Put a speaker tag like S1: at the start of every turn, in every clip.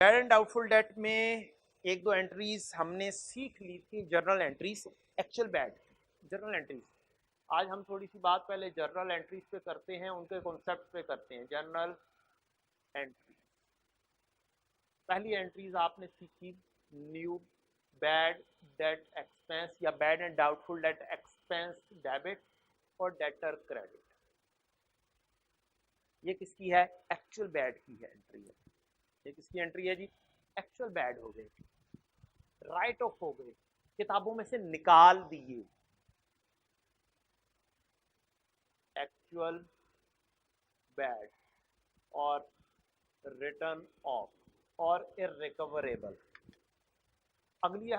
S1: Bad and doubtful date में एक दो एंट्रीज हमने सीख ली थी, journal entries, actual bad journal entries. आज हम थोड़ी सी बात पहले जर्नल एंट्रीज पे करते हैं, उनके कॉन्सेप्ट पे करते हैं। जर्नल एंट्री, पहली एंट्रीज आपने सीखी न्यू बैड डेट एक्सपेंस या bad and doubtful debt expense debit और डेटर क्रेडिट। ये किसकी है? एक्चुअल बैड की है एंट्री है। ये किसकी एंट्री है जी? एक्चुअल बैड हो गए, राइट ऑफ हो गए, किताबों में से निकाल दिए। एक्चुअल बैड और रिटर्न ऑफ और इररिकवरेबल। अगली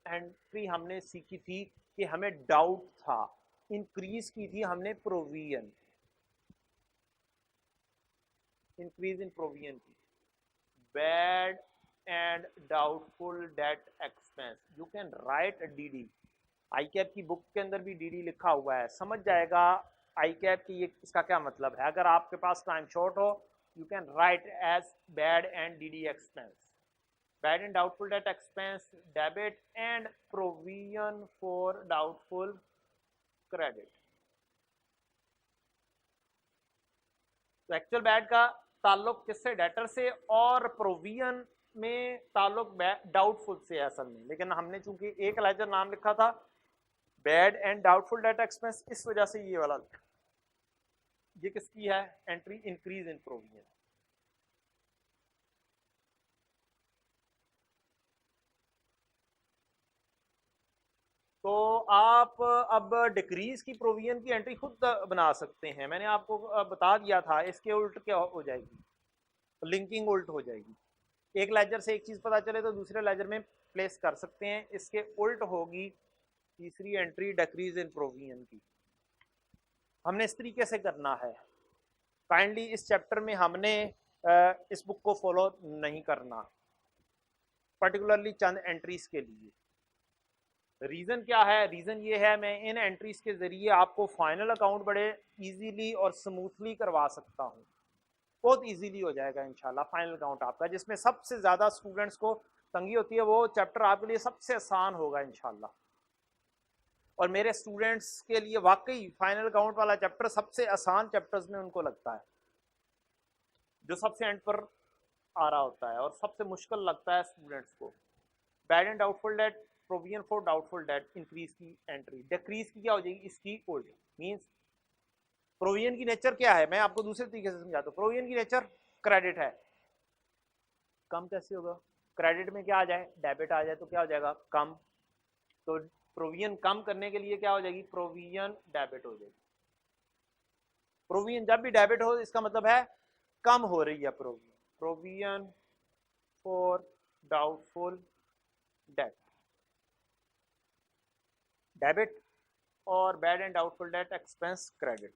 S1: एंट्री हमने सीखी थी कि हमें डाउट था, इंक्रीज की थी हमने प्रोविजन, इंक्रीज इन प्रोविजन की। Bad and doubtful debt expense, you can right DD. I cap की बुक के अंदर भी डीडी लिखा हुआ है, समझ जाएगा आई कैप की ये इसका क्या मतलब है। अगर आपके पास टाइम शॉर्ट हो, you can write as bad and DD expense, bad and doubtful debt expense debit and provision for doubtful credit. तो एक्चुअल बैड का ताल्लुक किससे? डेटर से, और प्रोविजन में ताल्लुक डाउटफुल से असल में। लेकिन हमने चूंकि एक लेजर नाम लिखा था bad and doubtful debt expense, इस वजह से ये वाला। ये किसकी है एंट्री? Increase in provision. तो आप अब डिक्रीज की प्रोविजन की एंट्री खुद बना सकते हैं। मैंने आपको बता दिया था, इसके उल्ट क्या हो जाएगी? लिंकिंग उल्ट हो जाएगी। एक लेजर से एक चीज पता चले तो दूसरे लेजर में प्लेस कर सकते हैं, इसके उल्ट होगी तीसरी एंट्री डिक्रीज इन प्रोविजन की। हमने इस तरीके से करना है। काइंडली इस चैप्टर में हमने इस बुक को फॉलो नहीं करना, पर्टिकुलरली चंद एंट्रीज के लिए। रीजन क्या है? रीजन ये है, मैं इन एंट्रीज के जरिए आपको फाइनल अकाउंट बड़े इजीली और स्मूथली करवा सकता हूँ। बहुत इजीली हो जाएगा इंशाल्लाह फाइनल अकाउंट आपका। जिसमें सबसे ज्यादा स्टूडेंट्स को तंगी होती है, वो चैप्टर आपके लिए सबसे आसान होगा इंशाल्लाह। और मेरे स्टूडेंट्स के लिए वाकई फाइनल अकाउंट वाला चैप्टर सबसे आसान चैप्टर्स में उनको लगता है, जो सबसे एंड पर आ रहा होता है और सबसे मुश्किल लगता है स्टूडेंट्स को। Bad and doubtful debt, provision for doubtful date, increase की एंट्री। डिक्रीज की क्या हो जाएगी? इसकी उल्ट। मींस प्रोविजन की नेचर क्या है, मैं आपको दूसरे तरीके से समझाता हूँ। प्रोविजन की नेचर क्रेडिट है, कम कैसे होगा? क्रेडिट में क्या आ जाए? डेबिट आ जाए तो क्या हो जाएगा? कम। तो प्रोविजन कम करने के लिए क्या हो जाएगी? प्रोविजन डेबिट हो जाएगी। प्रोविजन जब भी डेबिट हो, इसका मतलब है कम हो रही है provision. Provision for doubtful debt, debit और bad and doubtful debt expense credit.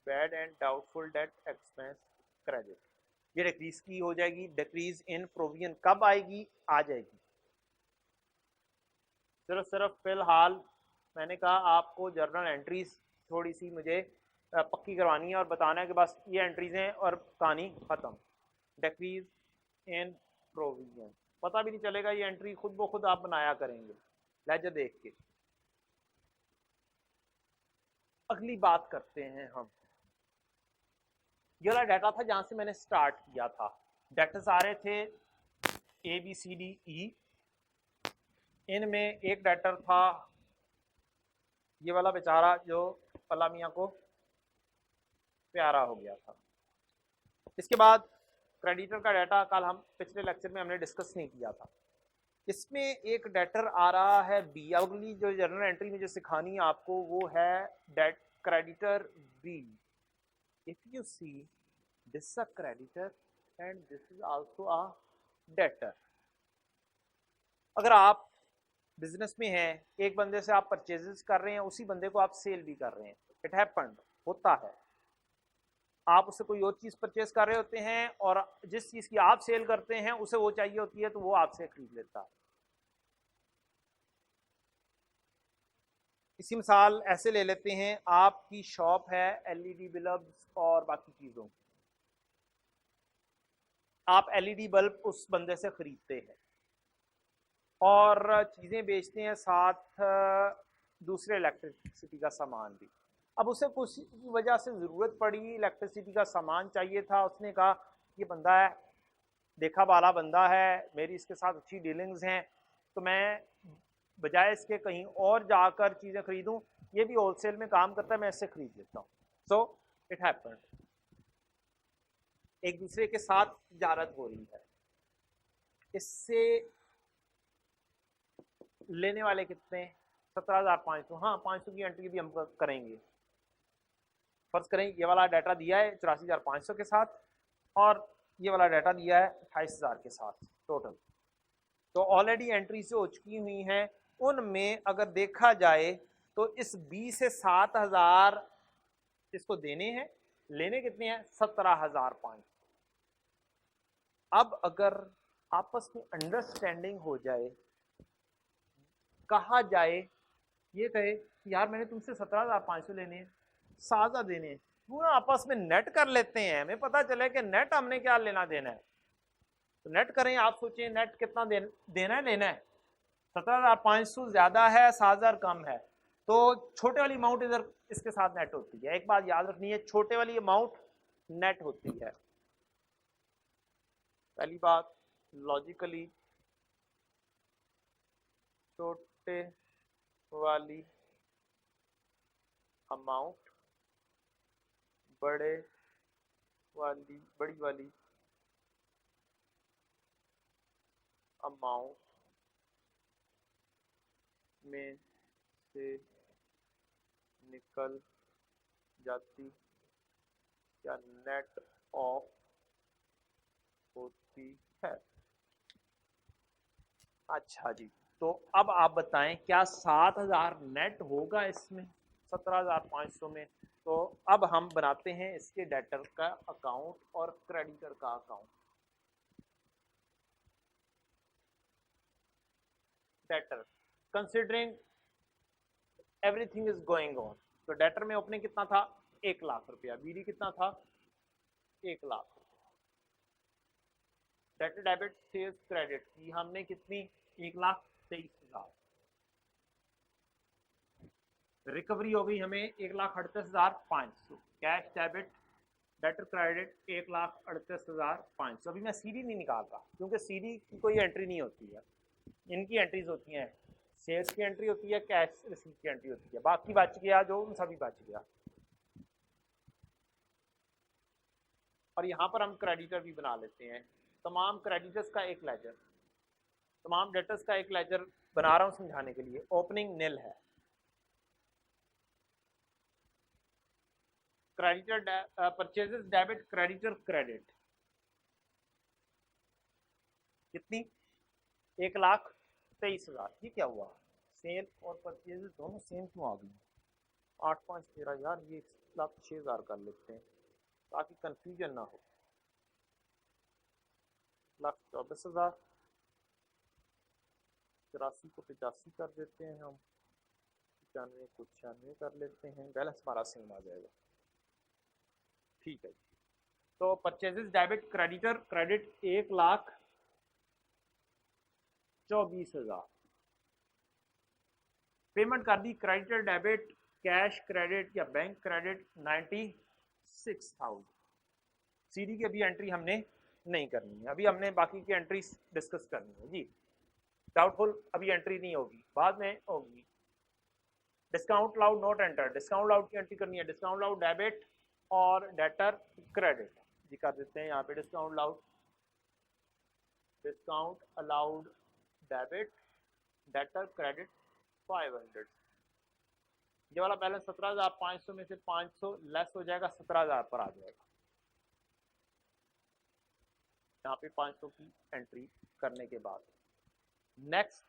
S1: Bad and doubtful debt expense credit, ये डिक्रीज की हो जाएगी। डिक्रीज इन प्रोविजन कब आएगी? आ जाएगी। सिर्फ फिलहाल मैंने कहा आपको जर्नल एंट्रीज थोड़ी सी मुझे पक्की करवानी है और बताना है कि बस ये एंट्रीज हैं और कहानी खत्म। डिक्रीज इन प्रोविजन, पता भी नहीं चलेगा, ये एंट्री खुद ब खुद आप बनाया करेंगे लेजर देख के। अगली बात करते हैं हम। ये वाला डाटा था जहां से मैंने स्टार्ट किया था। डेटर्स आ रहे थे ABCDE, इनमें एक डेटर था ये वाला बेचारा जो अल्लाह मियाँ को प्यारा हो गया था। इसके बाद क्रेडिटर का डाटा कल हम पिछले लेक्चर में हमने डिस्कस नहीं किया था। इसमें एक डेटर आ रहा है बी। अगली जो जर्नल एंट्री में जो सिखानी है आपको वो है debt creditor B. If you see this a creditor and this is also a debtor. अगर आप बिजनेस में हैं, एक बंदे से आप परचेजेस कर रहे हैं, उसी बंदे को आप सेल भी कर रहे हैं, इट हैपेंड, होता है। आप उससे कोई और चीज परचेज कर रहे होते हैं और जिस चीज की आप सेल करते हैं उसे वो चाहिए होती है, तो वो आपसे खरीद लेता है। इसी मिसाल ऐसे ले लेते हैं, आपकी शॉप है LED बल्ब्स और बाकी चीजों की। आप एलईडी बल्ब उस बंदे से खरीदते हैं और चीज़ें बेचते हैं, साथ दूसरे इलेक्ट्रिसिटी का सामान भी। अब उसे कुछ वजह से ज़रूरत पड़ी, इलेक्ट्रिसिटी का सामान चाहिए था, उसने कहा ये बंदा है, देखा वाला बंदा है, मेरी इसके साथ अच्छी डीलिंग्स हैं, तो मैं बजाय इसके कहीं और जाकर चीज़ें खरीदूं, ये भी होलसेल में काम करता है, मैं इससे खरीद लेता हूँ। सो इट हैपेंड, एक दूसरे के साथ तिजारत हो रही है। इससे लेने वाले कितने? 17,500। हाँ, 500 की एंट्री भी हम करेंगे। फर्ज करें ये वाला डाटा दिया है 84,500 के साथ और ये वाला डाटा दिया है 28,000 के साथ टोटल। तो ऑलरेडी एंट्री से हो चुकी हुई हैं, उनमें अगर देखा जाए तो इस 20 से 7,000 इसको देने हैं, लेने कितने हैं? 17,500। अब अगर आपस में अंडरस्टैंडिंग हो जाए, कहा जाए, ये कहे यार मैंने तुमसे 17,500 लेने हैं, 7,000 देने हैं, वो आपस में नेट कर लेते हैं, हमें पता चले कि नेट हमने क्या लेना देना है, तो नेट करें। आप सोचें नेट कितना देना है लेना है? 17,500 ज्यादा है, 7,000 कम है, तो छोटे वाली अमाउंट इधर इसके साथ नेट होती है। एक बात याद रखनी है, छोटे वाली अमाउंट नेट होती है। पहली बात, लॉजिकली छोटे वाली अमाउंट बड़ी वाली अमाउंट में से निकल जाती या नेट ऑफ होती है। अच्छा जी, तो अब आप बताएं क्या 7,000 नेट होगा इसमें 17,500 में? तो अब हम बनाते हैं इसके डेटर का अकाउंट और क्रेडिटर का account. Debtor considering everything is going on, तो डेटर में ओपनिंग कितना था? 1,00,000 रुपया। बीडी कितना था? 1,00,000। डेटर डेबिट सेल्स क्रेडिट की हमने कितनी? 1,23,000। रिकवरी हो गई हमें 1,38,500। Cash debit debtor credit 1,38,500। अभी मैं सीडी नहीं निकाल रहा क्योंकि सीडी की कोई एंट्री नहीं होती है, इनकी एंट्रीज होती हैं, सेल्स की एंट्री होती है, कैश रिसीट की एंट्री होती है, बाकी बच गया जो सभी बच गया। और यहाँ पर हम क्रेडिटर भी बना लेते हैं, तमाम क्रेडिटर्स का एक लेजर, तमाम डेटर्स का एक लेजर बना रहा हूँ समझाने के लिए। ओपनिंग निल है, creditor purchases debit creditor credit कितनी? 1,23,000। ये क्या हुआ? सेल और परचेजेस दोनों सेम क्यों आ गई? 8 5 13 यार, ये 1,06,000 कर लेते हैं ताकि कंफ्यूजन ना हो। 1,24,000, 84 को 85 कर देते हैं हम, 95 को 96 कर लेते हैं, बैलेंस हमारा सेम आ जाएगा। ठीक है, तो purchases debit creditor credit 1,24,000। Payment कर दी क्रेडिटर डेबिट कैश क्रेडिट या बैंक क्रेडिट 96,000। सीडी की अभी एंट्री हमने नहीं करनी है, अभी हमने बाकी की एंट्री डिस्कस करनी है जी। डाउटफुल अभी एंट्री नहीं होगी, बाद में होगी। Discount loud not enter, discount loud की एंट्री करनी है, डिस्काउंट लाउड डेबिट और डेटर क्रेडिट जी कर देते हैं यहाँ पे। Discount allowed debit debtor credit 500। ये वाला बैलेंस 17,500 में से 500 लेस हो जाएगा, 17,000 पर आ जाएगा। यहाँ पे 500 की एंट्री करने के बाद next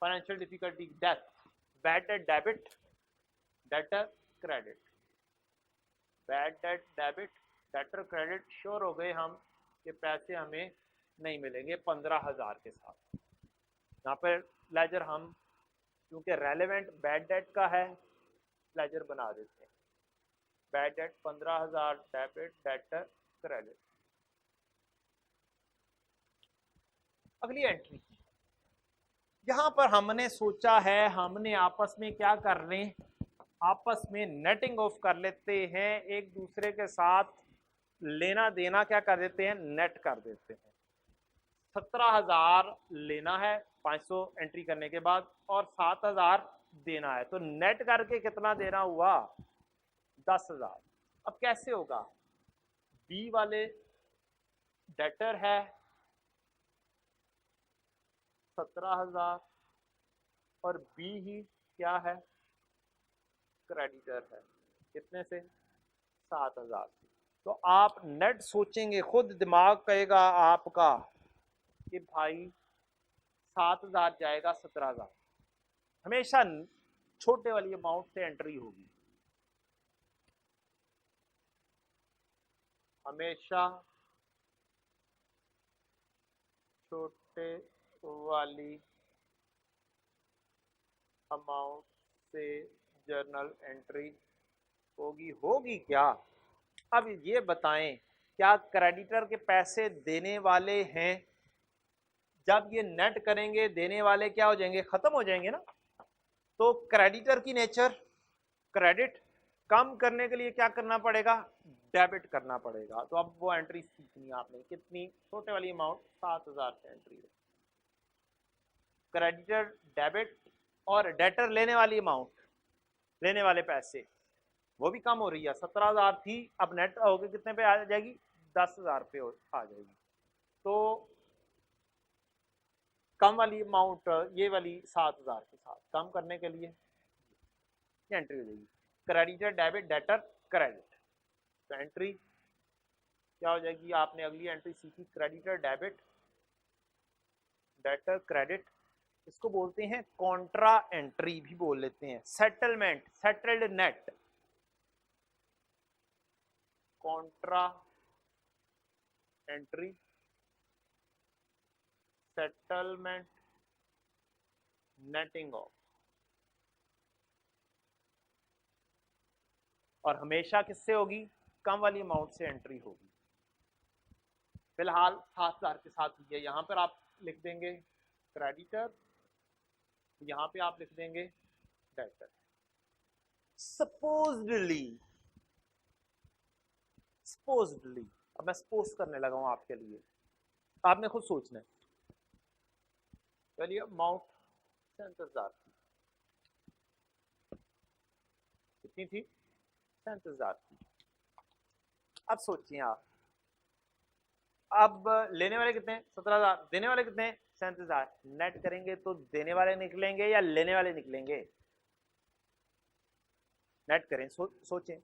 S1: financial difficulty death, bad debt debit debtor credit, bad debt debit debtor credit. Sure हो गए हम कि पैसे हमें नहीं मिलेंगे 15,000 के साथ। यहाँ पर लेजर हम क्योंकि रेलेवेंट बैड डेट का है, लेजर बना देते हैं। Bad date 15,000 debit debtor credit. अगली एंट्री की, यहां पर हमने सोचा है हमने आपस में क्या कर लें, आपस में नेटिंग ऑफ कर लेते हैं, एक दूसरे के साथ लेना देना क्या कर देते हैं, नेट कर देते हैं। 17,000 लेना है 500 एंट्री करने के बाद और 7,000 देना है, तो नेट करके कितना देना हुआ, 10,000। अब कैसे होगा, बी वाले डेटर है 17,000 और बी ही क्या है, क्रेडिटर है, कितने से, 7,000 से। तो आप नेट सोचेंगे, खुद दिमाग कहेगा आपका कि भाई 7,000 जाएगा 17,000, हमेशा छोटे वाली अमाउंट से एंट्री होगी, हमेशा छोटे वाली अमाउंट से जर्नल एंट्री होगी। होगी क्या, अब ये बताएं, क्या क्रेडिटर के पैसे देने वाले हैं, जब ये नेट करेंगे देने वाले क्या हो जाएंगे, खत्म हो जाएंगे ना। तो क्रेडिटर की नेचर क्रेडिट, कम करने के लिए क्या करना पड़ेगा, डेबिट करना पड़ेगा। तो अब वो एंट्री सीखनी है आपने, कितनी, छोटे वाली अमाउंट 7,000 से एंट्री है, क्रेडिटर डेबिट, और डेटर लेने वाली अमाउंट, लेने वाले पैसे, वो भी कम हो रही है, 17,000 थी अब नेट होगी कितने पे आ जाएगी, 10,000 पे आ जाएगी। तो कम वाली अमाउंट ये वाली 7,000 के साथ कम करने के लिए एंट्री हो जाएगी, क्रेडिटर डेबिट डेटर क्रेडिट। तो एंट्री क्या हो जाएगी, आपने अगली एंट्री सीखी, क्रेडिटर डेबिट डेटर क्रेडिट, इसको बोलते हैं कॉन्ट्रा एंट्री भी बोल लेते हैं, settlement settled net, Contra entry settlement netting of, और हमेशा किससे होगी, कम वाली अमाउंट से एंट्री होगी। फिलहाल 7,000 के साथ हुई है, यहां पर आप लिख देंगे क्रेडिटर, यहां पे आप लिख देंगे डेटर। सपोजली सपोजली अब मैं सपोज करने लगा हूं आपके लिए, आपने खुद सोचना है। चलिए अमाउंट 37,000 थी, कितनी थी, 37,000 थी। अब सोचिए आप, अब लेने वाले कितने, 17,000, देने वाले कितने, 37,000, नेट करेंगे तो देने वाले निकलेंगे या लेने वाले निकलेंगे, नेट करें, सोचें।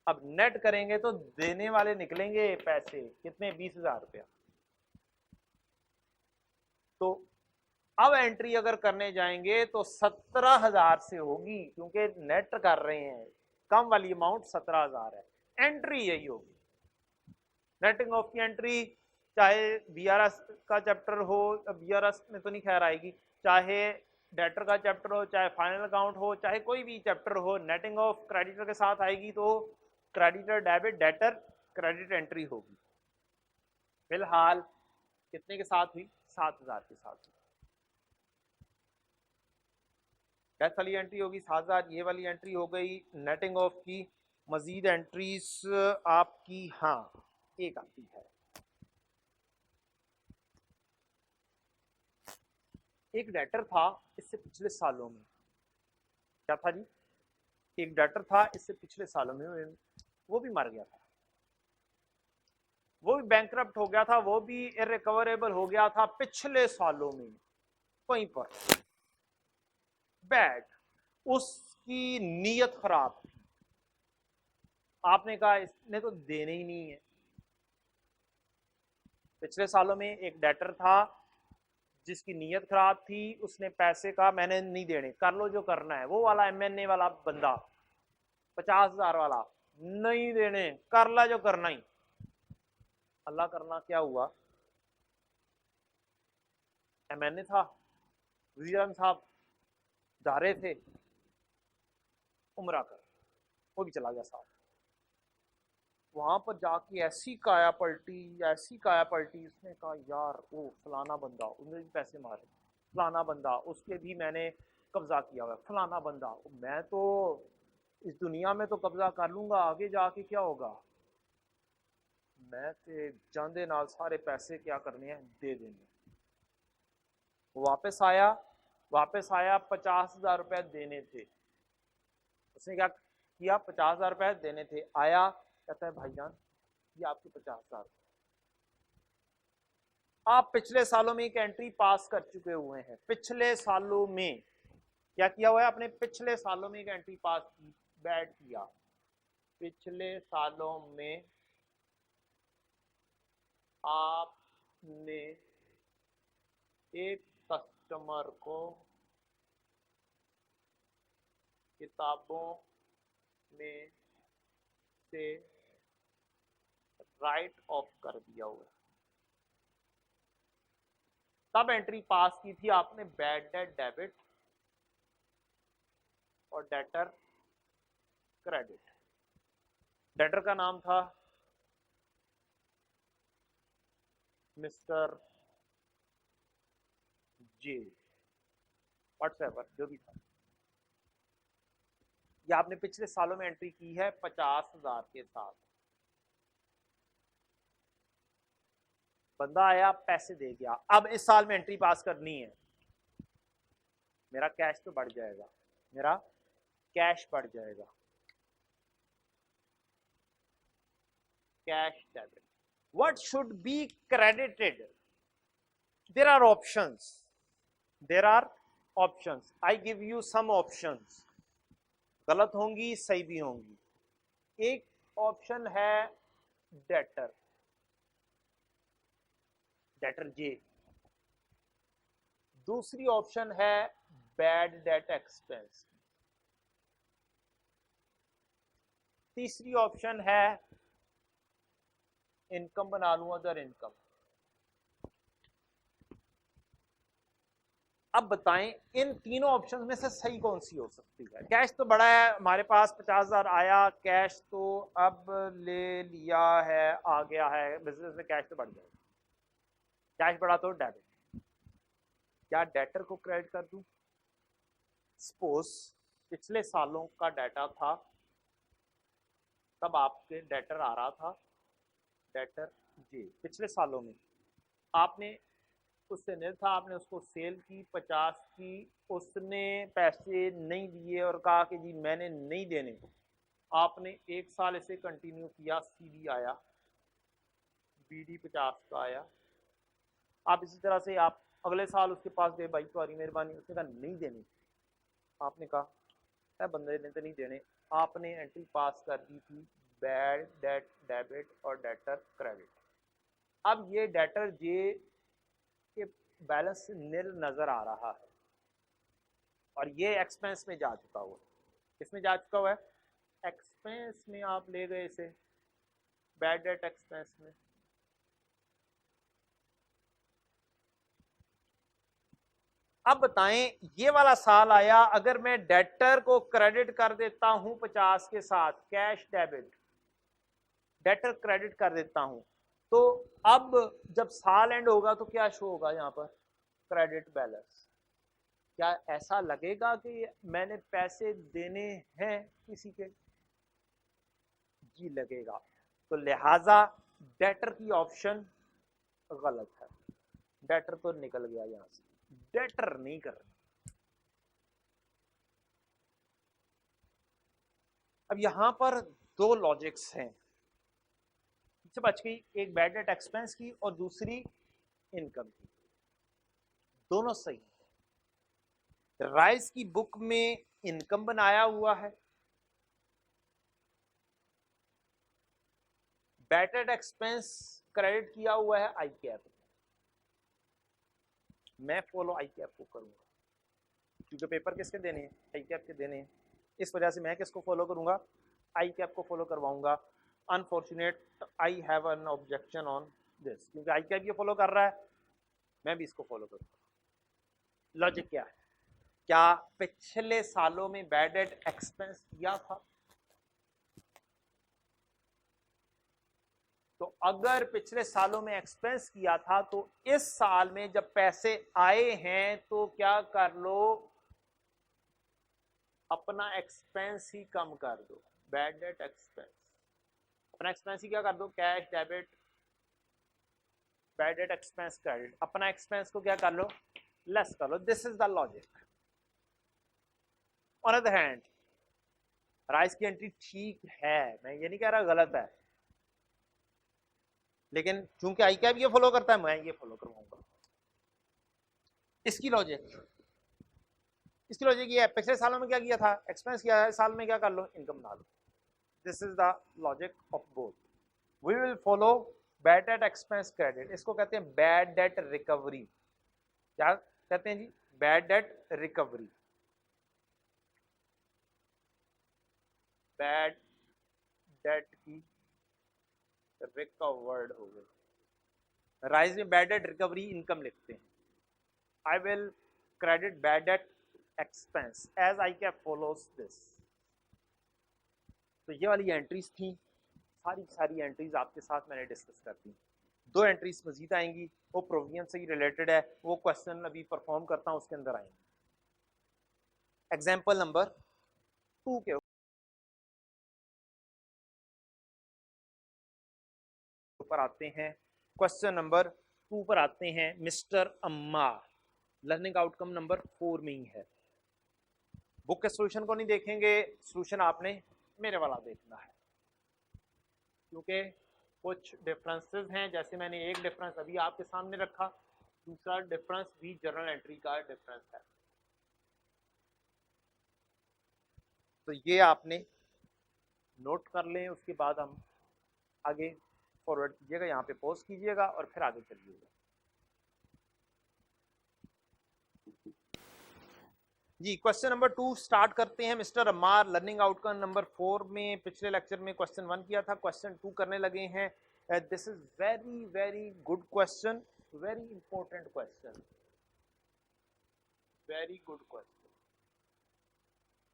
S1: अब नेट करेंगे तो देने वाले निकलेंगे पैसे कितने, 20,000 रुपया। तो अब एंट्री अगर करने जाएंगे तो 17,000 से होगी, क्योंकि नेट कर रहे हैं, कम वाली अमाउंट 17,000 है, एंट्री यही होगी। नेटिंग ऑफ की एंट्री, चाहे बीआरएस का चैप्टर हो, बीआरएस में तो नहीं खैर आएगी, चाहे डेटर का चैप्टर हो, चाहे फाइनल अकाउंट हो, चाहे कोई भी चैप्टर हो, नेटिंग ऑफ क्रेडिटर के साथ आएगी तो creditor debit debtor credit entry होगी। फिलहाल कितने के साथ हुई, 7,000 के साथ हुई। कैश वाली एंट्री होगी 7,000, ये वाली एंट्री हो गई नेटिंग ऑफ की। मजीद एंट्रीज आपकी, हाँ एक आती है, एक डेटर था इससे पिछले सालों में, क्या था जी, एक डेटर था इससे पिछले सालों में, वो भी मर गया था, वो भी बैंकरप्ट हो गया था, वो भी इरिकवरेबल हो गया था पिछले सालों में, वहीं पर बैड, उसकी नीयत खराब थी, आपने कहा इसने तो देने ही नहीं है। पिछले सालों में एक डेटर था जिसकी नीयत खराब थी, उसने पैसे का मैंने नहीं देने, कर लो जो करना है, वो वाला एमएनए वाला बंदा 50,000 वाला, नहीं देने, कर ला जो करना ही। अल्लाह करना क्या हुआ, एमएनए था, वजीर साहब जा रहे थे उमरा कर, वो भी चला गया साथ, वहां पर जाके ऐसी काया पलटी, उसने कहा यार वो फलाना बंदा, उसने भी पैसे मारे, फलाना बंदा उसके भी मैंने कब्जा किया हुआ, फलाना बंदा, मैं तो इस दुनिया में तो कब्जा कर लूंगा, आगे जाके क्या होगा, मैं ते जांदे नाल सारे पैसे क्या करने हैं, दे देने। वो वापस आया 50,000 रुपए देने थे। उसने क्या किया, 50,000 रुपए देने थे, आया कहता है भाईजान ये आपके 50,000। आप पिछले सालों में एक एंट्री पास कर चुके हुए हैं, पिछले सालों में क्या किया हुआ है, अपने पिछले सालों में एक एंट्री पास की, बैड किया, पिछले सालों में आपने एक कस्टमर को किताबों में से राइट ऑफ कर दिया हुआ, तब एंट्री पास की थी आपने बैड डेट डेबिट और डेटर क्रेडिट। डेटर का नाम था मिस्टर जे, व्हाट्सएवर जो भी था। ये आपने पिछले सालों में एंट्री की है 50,000 के साथ। बंदा आया पैसे दे गया, अब इस साल में एंट्री पास करनी है, मेरा कैश तो बढ़ जाएगा, मेरा कैश बढ़ जाएगा, cash debit. What should be credited, there are options, I give you some options, गलत होंगी सही भी होंगी। एक ऑप्शन है डेटर, डेटर जे। दूसरी ऑप्शन है बैड डेट एक्सपेंस। तीसरी ऑप्शन है इनकम बना लूं, अदर इनकम। अब बताएं इन तीनों ऑप्शन में से सही कौन सी हो सकती है। कैश तो बड़ा है हमारे पास, 50,000 आया, कैश तो अब ले लिया है, आ गया है बिजनेस में, कैश तो बढ़ जाएगा, कैश बढ़ा तो डेबिट। क्या डेटर को क्रेडिट कर दूं? सपोज पिछले सालों का डाटा था, तब आपके डेटर आ रहा था, डेटर जी पिछले सालों में आपने उससे नहीं था, आपने उसको सेल की 50 की, उसने पैसे नहीं दिए और कहा कि जी मैंने नहीं देने, आपने एक साल इसे कंटिन्यू किया, सीडी आया, बीडी 50 का आया, आप इसी तरह से आप अगले साल उसके पास गए, भाई तुम्हारी मेहरबानी, उसने कहा नहीं देने, आपने कहा बंदे ने तो नहीं देने, आपने एंट्री पास कर दी थी बैड डेट डेबिट और डेटर क्रेडिट। अब ये डेटर जे के बैलेंस नील नजर आ रहा है और ये एक्सपेंस में जा चुका हुआ है। किसमें जा चुका हुआ है? एक्सपेंस में आप ले गए इसे, बैड डेट एक्सपेंस में। अब बताएं ये वाला साल आया, अगर मैं डेटर को क्रेडिट कर देता हूं 50 के साथ, कैश डेबिट, डेटर क्रेडिट कर देता हूं, तो अब जब साल एंड होगा तो क्या शो होगा यहां पर? Credit balance. क्या ऐसा लगेगा कि मैंने पैसे देने हैं किसी के? जी लगेगा। तो लिहाजा डेटर की ऑप्शन गलत है, डेटर तो निकल गया यहां से, डेटर नहीं करना। अब यहां पर दो लॉजिक्स हैं, इससे बच गई, एक बैड डेट एक्सपेंस की और दूसरी इनकम की, दोनों सही। राइस की बुक में इनकम बनाया हुआ है, बैड डेट एक्सपेंस क्रेडिट किया हुआ है आई कैप। मैं फॉलो आई कैप को करूंगा क्योंकि पेपर किसके देने हैं? आई कैप के देने हैं। इस वजह से मैं किसको फॉलो करूंगा? आई कैप को फॉलो करवाऊंगा। Unfortunate I have an objection on this, क्योंकि आई कैप ये फॉलो कर रहा है, मैं भी इसको फॉलो करूंगा। लॉजिक क्या है? क्या पिछले सालों में बैड डेट एक्सपेंस किया था? तो अगर पिछले सालों में एक्सपेंस किया था तो इस साल में जब पैसे आए हैं तो क्या कर लो, अपना एक्सपेंस ही कम कर दो, बैड डेट एक्सपेंस, अपना एक्सपेंस ही क्या कर दो, cash debit bad debt expense credit, अपना एक्सपेंस को क्या कर लो, लेस कर लो। This is the logic. On other hand rise की एंट्री ठीक है, मैं ये नहीं कह रहा गलत है, लेकिन चूंकि आई कैब ये फॉलो करता है मैं ये फॉलो करवाऊंगा। इसकी लॉजिक ये है, पिछले सालों में क्या किया था, एक्सपेंस किया है, साल में क्या कर लो, इनकम बना लो। This is the logic of both. We will follow bad debt expense credit, इसको कहते हैं बैड डेट रिकवरी। क्या कहते हैं जी, bad debt recovery, bad debt की रिकवर्ड हो गई। राइज में बैड डेट रिकवरी इनकम लिखते हैं। I will credit bad debt expense as ICAP follows this. तो ये वाली एंट्रीज थी, सारी एंट्रीज आपके साथ मैंने डिस्कस कर दी। दो एंट्रीज मजीद आएंगी, वो प्रोविजन से ही रिलेटेड है, वो क्वेश्चन अभी परफॉर्म करता हूं, उसके अंदर आएंगे। एग्जाम्पल नंबर 2 के ऊपर आते हैं, क्वेश्चन नंबर 2 पर आते हैं। Mister Ammar, learning outcome number 4 में ही है। बुक के सोल्यूशन को नहीं देखेंगे, सोल्यूशन आपने मेरे वाला देखना है, क्योंकि कुछ डिफरेंसेस हैं। जैसे मैंने एक डिफरेंस अभी आपके सामने रखा, दूसरा डिफरेंस भी जर्नल एंट्री का डिफरेंस है। तो ये आपने नोट कर लें, उसके बाद हम आगे फॉरवर्ड कीजिएगा, यहाँ पे पॉज कीजिएगा और फिर आगे चलिएगा। जी क्वेश्चन नंबर 2 स्टार्ट करते हैं। Mister Ammar, learning outcome number 4 में पिछले लेक्चर में क्वेश्चन 1 किया था, क्वेश्चन 2 करने लगे हैं। This is very very good question, very important question, very good question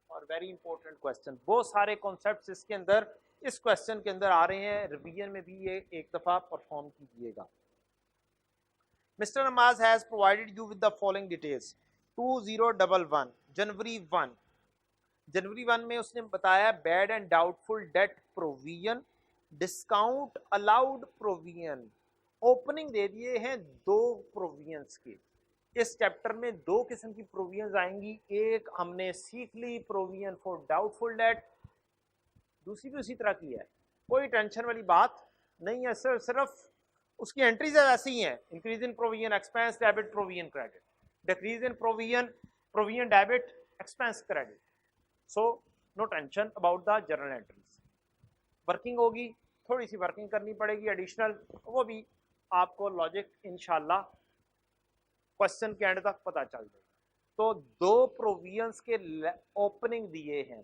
S1: और वेरी इंपॉर्टेंट क्वेश्चन। बहुत सारे कॉन्सेप्ट्स इसके अंदर, इस क्वेश्चन के अंदर आ रहे हैं, रिवीजन में भी ये एक दफा परफॉर्म कीजिएगा। Mister Ammar has provided you with the following details. 2011 जनवरी 1 में उसने बताया bad and doubtful debt provision, discount allowed provision. Opening दे दिए हैं दो प्रोविजंस के। इस चैप्टर में दो किस्म की प्रोविजंस आएंगी, एक हमने सीख ली प्रोविजन फॉर डाउटफुल डेट, दूसरी भी उसी तरह की है, कोई टेंशन वाली बात नहीं है, सिर्फ उसकी एंट्रीज वैसी ही हैं। Increase in provision expense debit provision credit, decrease in provision debit expense credit. So no tension about the journal entries. Working होगी, थोड़ी सी वर्किंग करनी पड़ेगी एडिशनल, वो भी आपको लॉजिक इंशाल्लाह क्वेश्चन के एंड तक पता चल जाएगा। तो दो प्रोविजंस के ओपनिंग दिए हैं,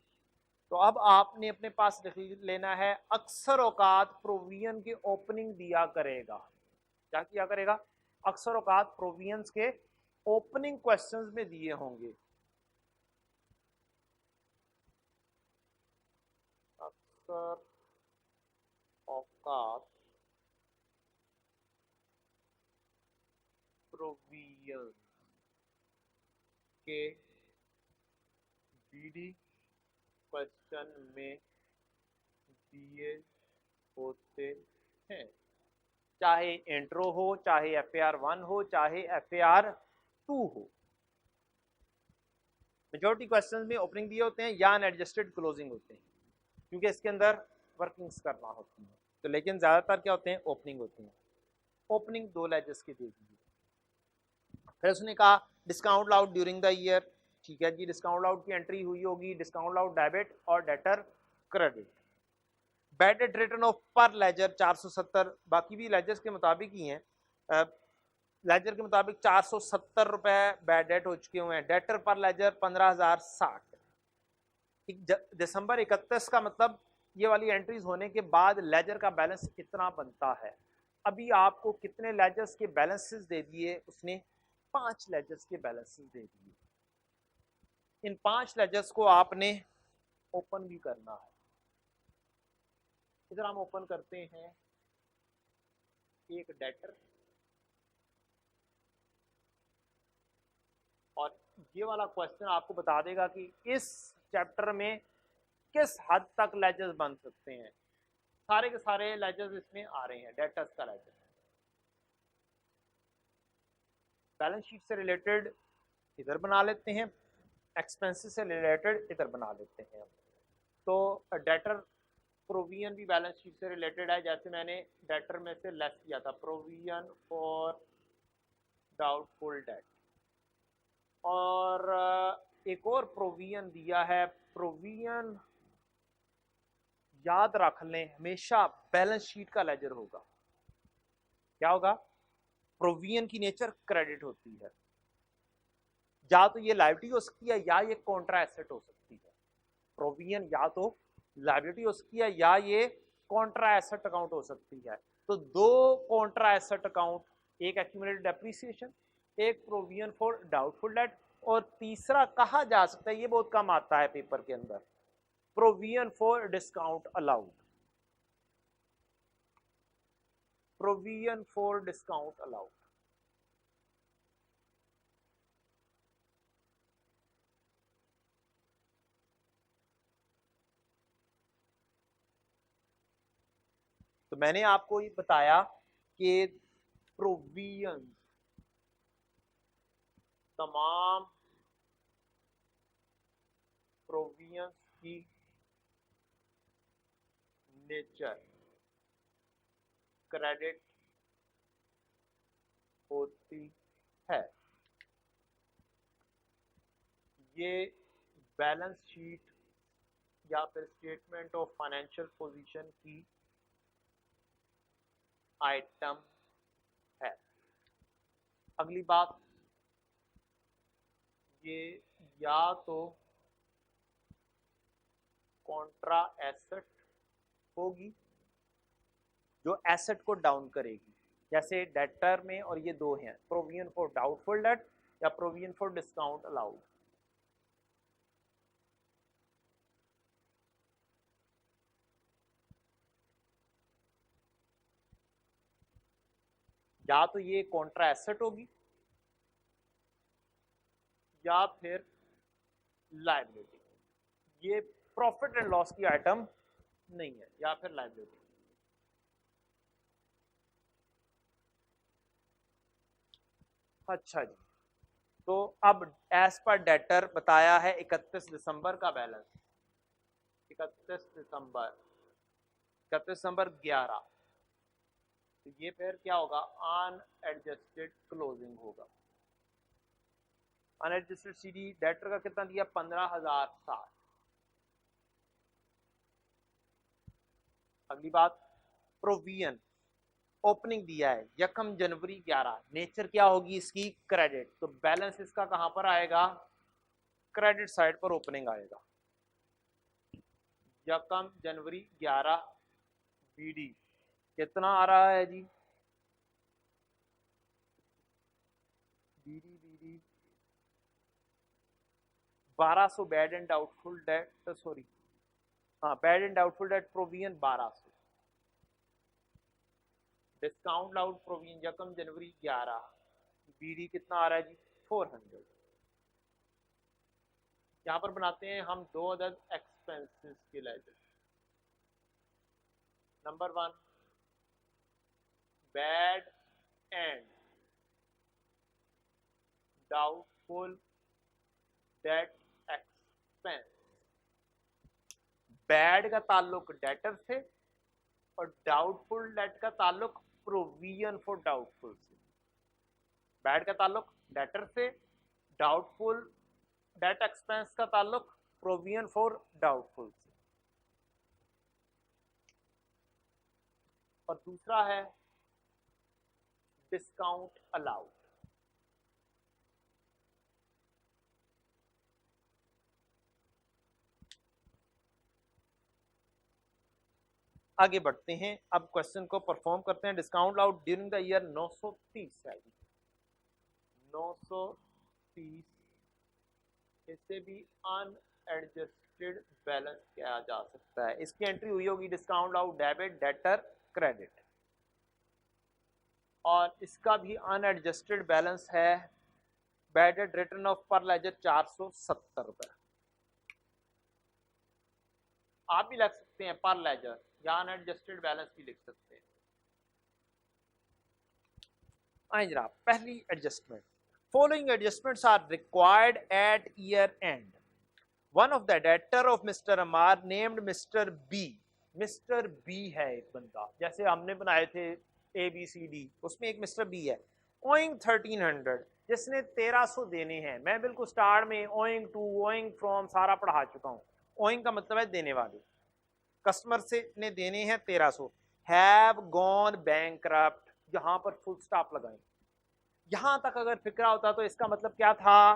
S1: तो अब आपने अपने पास लेना है, अक्सर औकात प्रोविजन के ओपनिंग दिया करेगा। क्या किया करेगा, अक्सर औकात प्रोविजंस के ओपनिंग क्वेश्चंस में दिए होंगे। अक्सर औकात प्रोविजन के बीडी क्वेश्चन में दिए होते हैं, चाहे इंट्रो हो, चाहे FAR 1 हो, चाहे FAR 2 हो। मेजॉरिटी क्वेश्चंस में ओपनिंग दिए होते हैं या अनएडजस्टेड क्लोजिंग होते हैं, क्योंकि इसके अंदर वर्किंग्स करना होती है। तो लेकिन ज्यादातर क्या होते हैं, ओपनिंग होती हैं। ओपनिंग दो लेजेस की दे दीजिए। फिर उसने कहा discount loud during the year, ठीक है जी, डिस्काउंट लाउड की एंट्री हुई होगी, डिस्काउंट लाउड डेबिट और debtor credit. Bad date return of पर लेजर 470, बाकी भी लेजर्स के मुताबिक ही हैं, लेजर के मुताबिक 470 रुपए बैड डेट हो चुके हुए हैं। डेटर पर लेजर 15,060। दिसंबर 31 का मतलब ये वाली एंट्रीज होने के बाद लेजर का बैलेंस इतना बनता है। अभी आपको कितने लेजर्स के बैलेंसेस दे दिए उसने, 5 लेजर्स के बैलेंसेस दे दिए। इन 5 लेजर्स को आपने ओपन भी करना है। इधर हम ओपन करते हैं एक डेटर, और ये वाला क्वेश्चन आपको बता देगा कि इस चैप्टर में किस हद तक लेजर्स बन सकते हैं। सारे के सारे लेजर्स इसमें आ रहे हैं। डेटर्स का लेजर, बैलेंस शीट से रिलेटेड इधर बना लेते हैं, एक्सपेंसेस से रिलेटेड इधर बना लेते हैं। तो डेटर प्रोविजन भी बैलेंस शीट से रिलेटेड है, जैसे मैंने डेटर में से लेस किया था, प्रोविजन फॉर डाउटफुल डेट। और एक और प्रोविजन दिया है, प्रोविजन याद रख लें हमेशा बैलेंस शीट का लेजर होगा। क्या होगा? प्रोविजन की नेचर क्रेडिट होती है, या तो ये लायबिलिटी हो सकती है या ये कॉन्ट्रा एसेट हो सकती है। प्रोविजन या तो लायबिलिटी हो सकती है या ये कॉन्ट्रा एसेट अकाउंट हो सकती है। तो दो कॉन्ट्रा एसेट अकाउंट, एक एक्यूमुलेटेड डेप्रिसिएशन, एक प्रोविजन फॉर डाउटफुल डेट, और तीसरा कहा जा सकता है, ये बहुत कम आता है पेपर के अंदर, provision for discount allowed. Provision for discount allowed. तो मैंने आपको ये बताया कि प्रोविजन, तमाम प्रोविजन की नेचर क्रेडिट होती है। ये बैलेंस शीट या फिर स्टेटमेंट ऑफ फाइनेंशियल पोजीशन की आइटम है। अगली बात, ये या तो कॉन्ट्रा एसेट होगी जो एसेट को डाउन करेगी, जैसे डेटर में, और ये दो हैं, प्रोविजन फॉर डाउटफुल डेट या प्रोविजन फॉर डिस्काउंट अलाउड। या तो ये कॉन्ट्रा एसेट होगी या फिर लायबिलिटी। ये प्रॉफिट एंड लॉस की आइटम नहीं है, या फिर लायबिलिटी। अच्छा जी, तो अब एज पर डेटर बताया है 31 दिसंबर का बैलेंस, 31 दिसंबर, 31 दिसंबर 11, तो ये फिर क्या होगा? अनएडजस्टेड क्लोजिंग होगा। अनएडजस्टेड सीडी डेटर का कितना दिया? 15,060। अगली बात, प्रोविजन ओपनिंग दिया है 1 जनवरी 11, नेचर क्या होगी इसकी? क्रेडिट। तो बैलेंस इसका कहां पर आएगा? क्रेडिट साइड पर ओपनिंग आएगा। 1 जनवरी 11 बीडी कितना आ रहा है जी? BD BD 1200 bad and doubtful debt, sorry हाँ, bad and doubtful debt provision 1200, discount allowed provision 1 जनवरी 11, बीडी कितना आ रहा है जी? 400। यहाँ पर बनाते हैं हम दो अदद एक्सपेंसेस के ledger. Number 1, bad and doubtful debt expense. Bad का ताल्लुक डेटर से और डाउटफुल डेट का ताल्लुक प्रोविजन फॉर डाउटफुल से। बैड का ताल्लुक डेटर से, डाउटफुल डेट एक्सपेंस का ताल्लुक प्रोविजन फॉर डाउटफुल से। और दूसरा है डिस्काउंट अलाउड। आगे बढ़ते हैं, अब क्वेश्चन को परफॉर्म करते हैं। Discount allowed during the year 930 है, 930, इसे भी अनएडजस्टेड बैलेंस किया जा सकता है। इसकी एंट्री हुई होगी discount allowed debit, debtor, credit. और इसका भी अनएडजस्टेड बैलेंस है बैड डेट रिटर्न ऑफ पर लेजर 470 रुपए। आप भी लिख सकते हैं पर लेजर या अनएडजस्टेड बैलेंस भी लिख सकते हैं। आए जनाब, पहली adjustment, following adjustments are required at year end. One of the debtor of mister Ammar named mister B. Mister B है एक बंदा, जैसे हमने बनाए थे ए बी सी डी, उसमें एक मिस्टर बी है। ओइंग 1300, जिसने 1300 देने हैं। मैं बिल्कुल स्टार्ट में ओइंग टू, ओइंग फ्रॉम सारा पढ़ा चुका हूँ। ओइंग का मतलब है देने वाले, कस्टमर से ने देने हैं 1300। हैव गॉन बैंकरप्ट, यहां पर फुल स्टॉप लगाएं। यहां तक अगर फिक्रा होता तो इसका मतलब क्या था,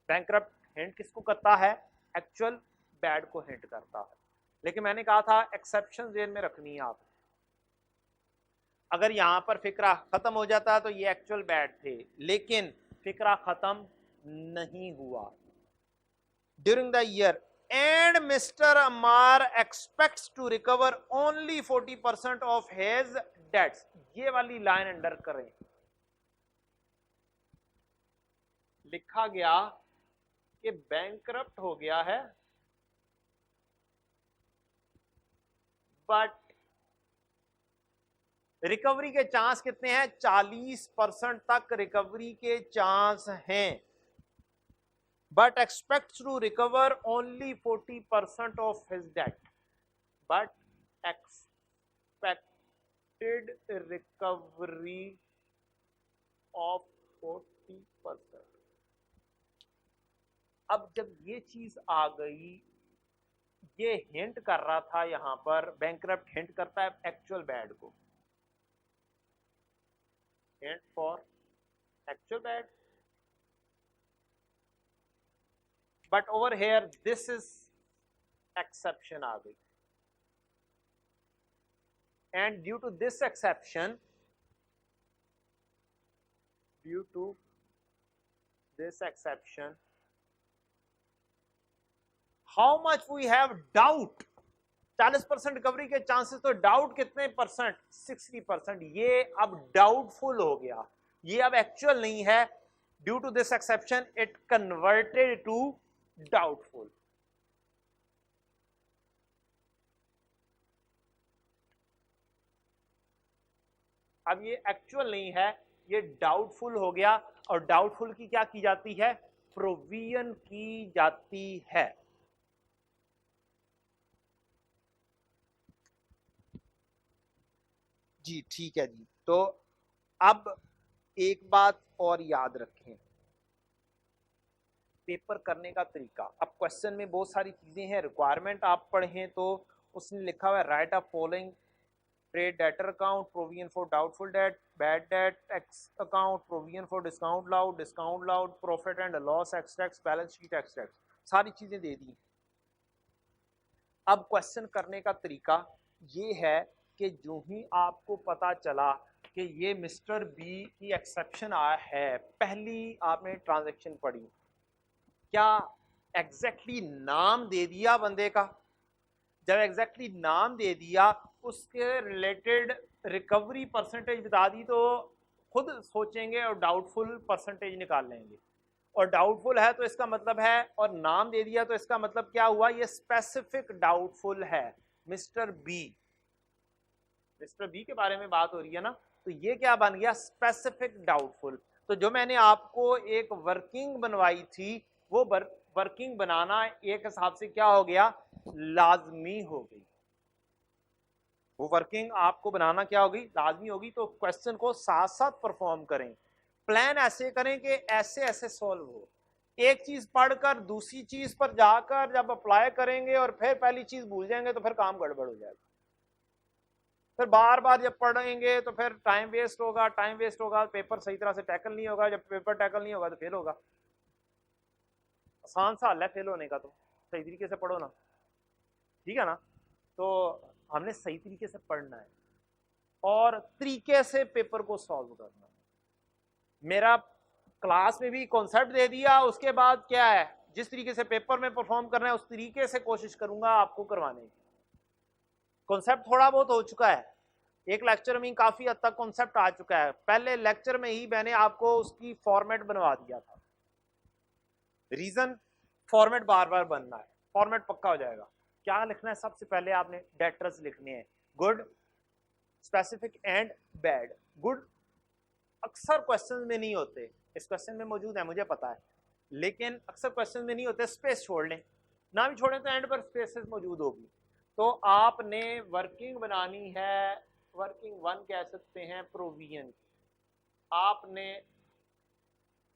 S1: बैंकरप्ट हिंट किसको करता है, एक्चुअल बैड को हिंट करता है। लेकिन मैंने कहा था एक्सेप्शन जेन में रखनी है आप। अगर यहां पर फिक्रा खत्म हो जाता तो ये एक्चुअल बैड थे, लेकिन फिक्रा खत्म नहीं हुआ। During the year and Mr. Amar expects to recover only 40% of his debts। ये वाली लाइन अंडर करें, लिखा गया कि बैंकरप्ट हो गया है बट रिकवरी के चांस कितने हैं, 40% तक रिकवरी के चांस हैं, but expects to recover only 40% of his debt, but expected recovery of 40%। अब जब ये चीज आ गई, ये हिंट कर रहा था, यहां पर बैंकरप्ट हिंट करता है एक्चुअल बैड को, hint for actual bad, but over here this is exception आ गई, and due to this exception, due to this exception, how much we have doubt, 40% recovery के चांसेस, तो डाउट कितने percent, 60%। ये अब डाउटफुल हो गया, ये अब एक्चुअल नहीं है। Due to this exception it converted to doubtful. अब ये एक्चुअल नहीं है, ये डाउटफुल हो गया, और डाउटफुल की क्या की जाती है, प्रोविजन की जाती है। जी ठीक है जी। तो अब एक बात और याद रखें, पेपर करने का तरीका। अब क्वेश्चन में बहुत सारी चीजें हैं, रिक्वायरमेंट आप पढ़ें तो उसने लिखा हुआ है right a following trade debtor account, provision for doubtful date, bad debt x account, provision for discount loud, profit and loss extracts, balance sheet extracts, सारी चीजें दे दी। अब क्वेश्चन करने का तरीका ये है कि जो ही आपको पता चला कि ये मिस्टर बी की एक्सेप्शन आया है, पहली आपने ट्रांजैक्शन पढ़ी, क्या एग्जैक्टली नाम दे दिया बंदे का, जब एग्जैक्टली नाम दे दिया, उसके रिलेटेड रिकवरी परसेंटेज बता दी, तो खुद सोचेंगे और डाउटफुल परसेंटेज निकाल लेंगे। और डाउटफुल है तो इसका मतलब है, और नाम दे दिया तो इसका मतलब क्या हुआ, ये स्पेसिफिक डाउटफुल है। मिस्टर बी, मिस्टर बी के बारे में बात हो रही है ना, तो ये क्या बन गया, स्पेसिफिक डाउटफुल। तो जो मैंने आपको एक वर्किंग बनवाई थी, वो वर्किंग बनाना एक हिसाब से क्या हो गया, लाजमी हो गई। वो वर्किंग आपको बनाना क्या होगी, लाजमी होगी। तो क्वेश्चन को साथ साथ परफॉर्म करें, प्लान ऐसे करें कि ऐसे ऐसे सॉल्व हो। एक चीज पढ़कर दूसरी चीज पर जाकर जब अप्लाई करेंगे और फिर पहली चीज भूल जाएंगे तो फिर काम गड़बड़ हो जाएगा। फिर बार बार जब पढ़ेंगे तो फिर टाइम वेस्ट होगा, टाइम वेस्ट होगा, पेपर सही तरह से टैकल नहीं होगा, जब पेपर टैकल नहीं होगा तो फेल होगा। आसान सा हल है फेल होने का, तो सही तरीके से पढ़ो ना, ठीक है ना। तो हमने सही तरीके से पढ़ना है और तरीके से पेपर को सॉल्व करना है। मेरा क्लास में भी कॉन्सेप्ट दे दिया, उसके बाद क्या है, जिस तरीके से पेपर में परफॉर्म करना है उस तरीके से कोशिश करूंगा आपको करवाने की। कॉन्सेप्ट थोड़ा बहुत हो चुका है, एक लेक्चर में काफी हद तक कॉन्सेप्ट आ चुका है, पहले लेक्चर में ही मैंने आपको उसकी फॉर्मेट बनवा दिया था। रीजन फॉर्मेट बार बार बनना है, फॉर्मेट पक्का हो जाएगा। क्या लिखना है? सबसे पहले आपने डेटर्स लिखने हैं, good, specific and bad. Good अक्सर क्वेश्चन में नहीं होते, इस क्वेश्चन में मौजूद है मुझे पता है, लेकिन अक्सर क्वेश्चन में नहीं होते, स्पेस छोड़ लें, ना भी छोड़ें तो एंड पर स्पेसेस मौजूद होगी। तो आपने वर्किंग बनानी है, वर्किंग वन कह सकते हैं प्रोविजन की। आपने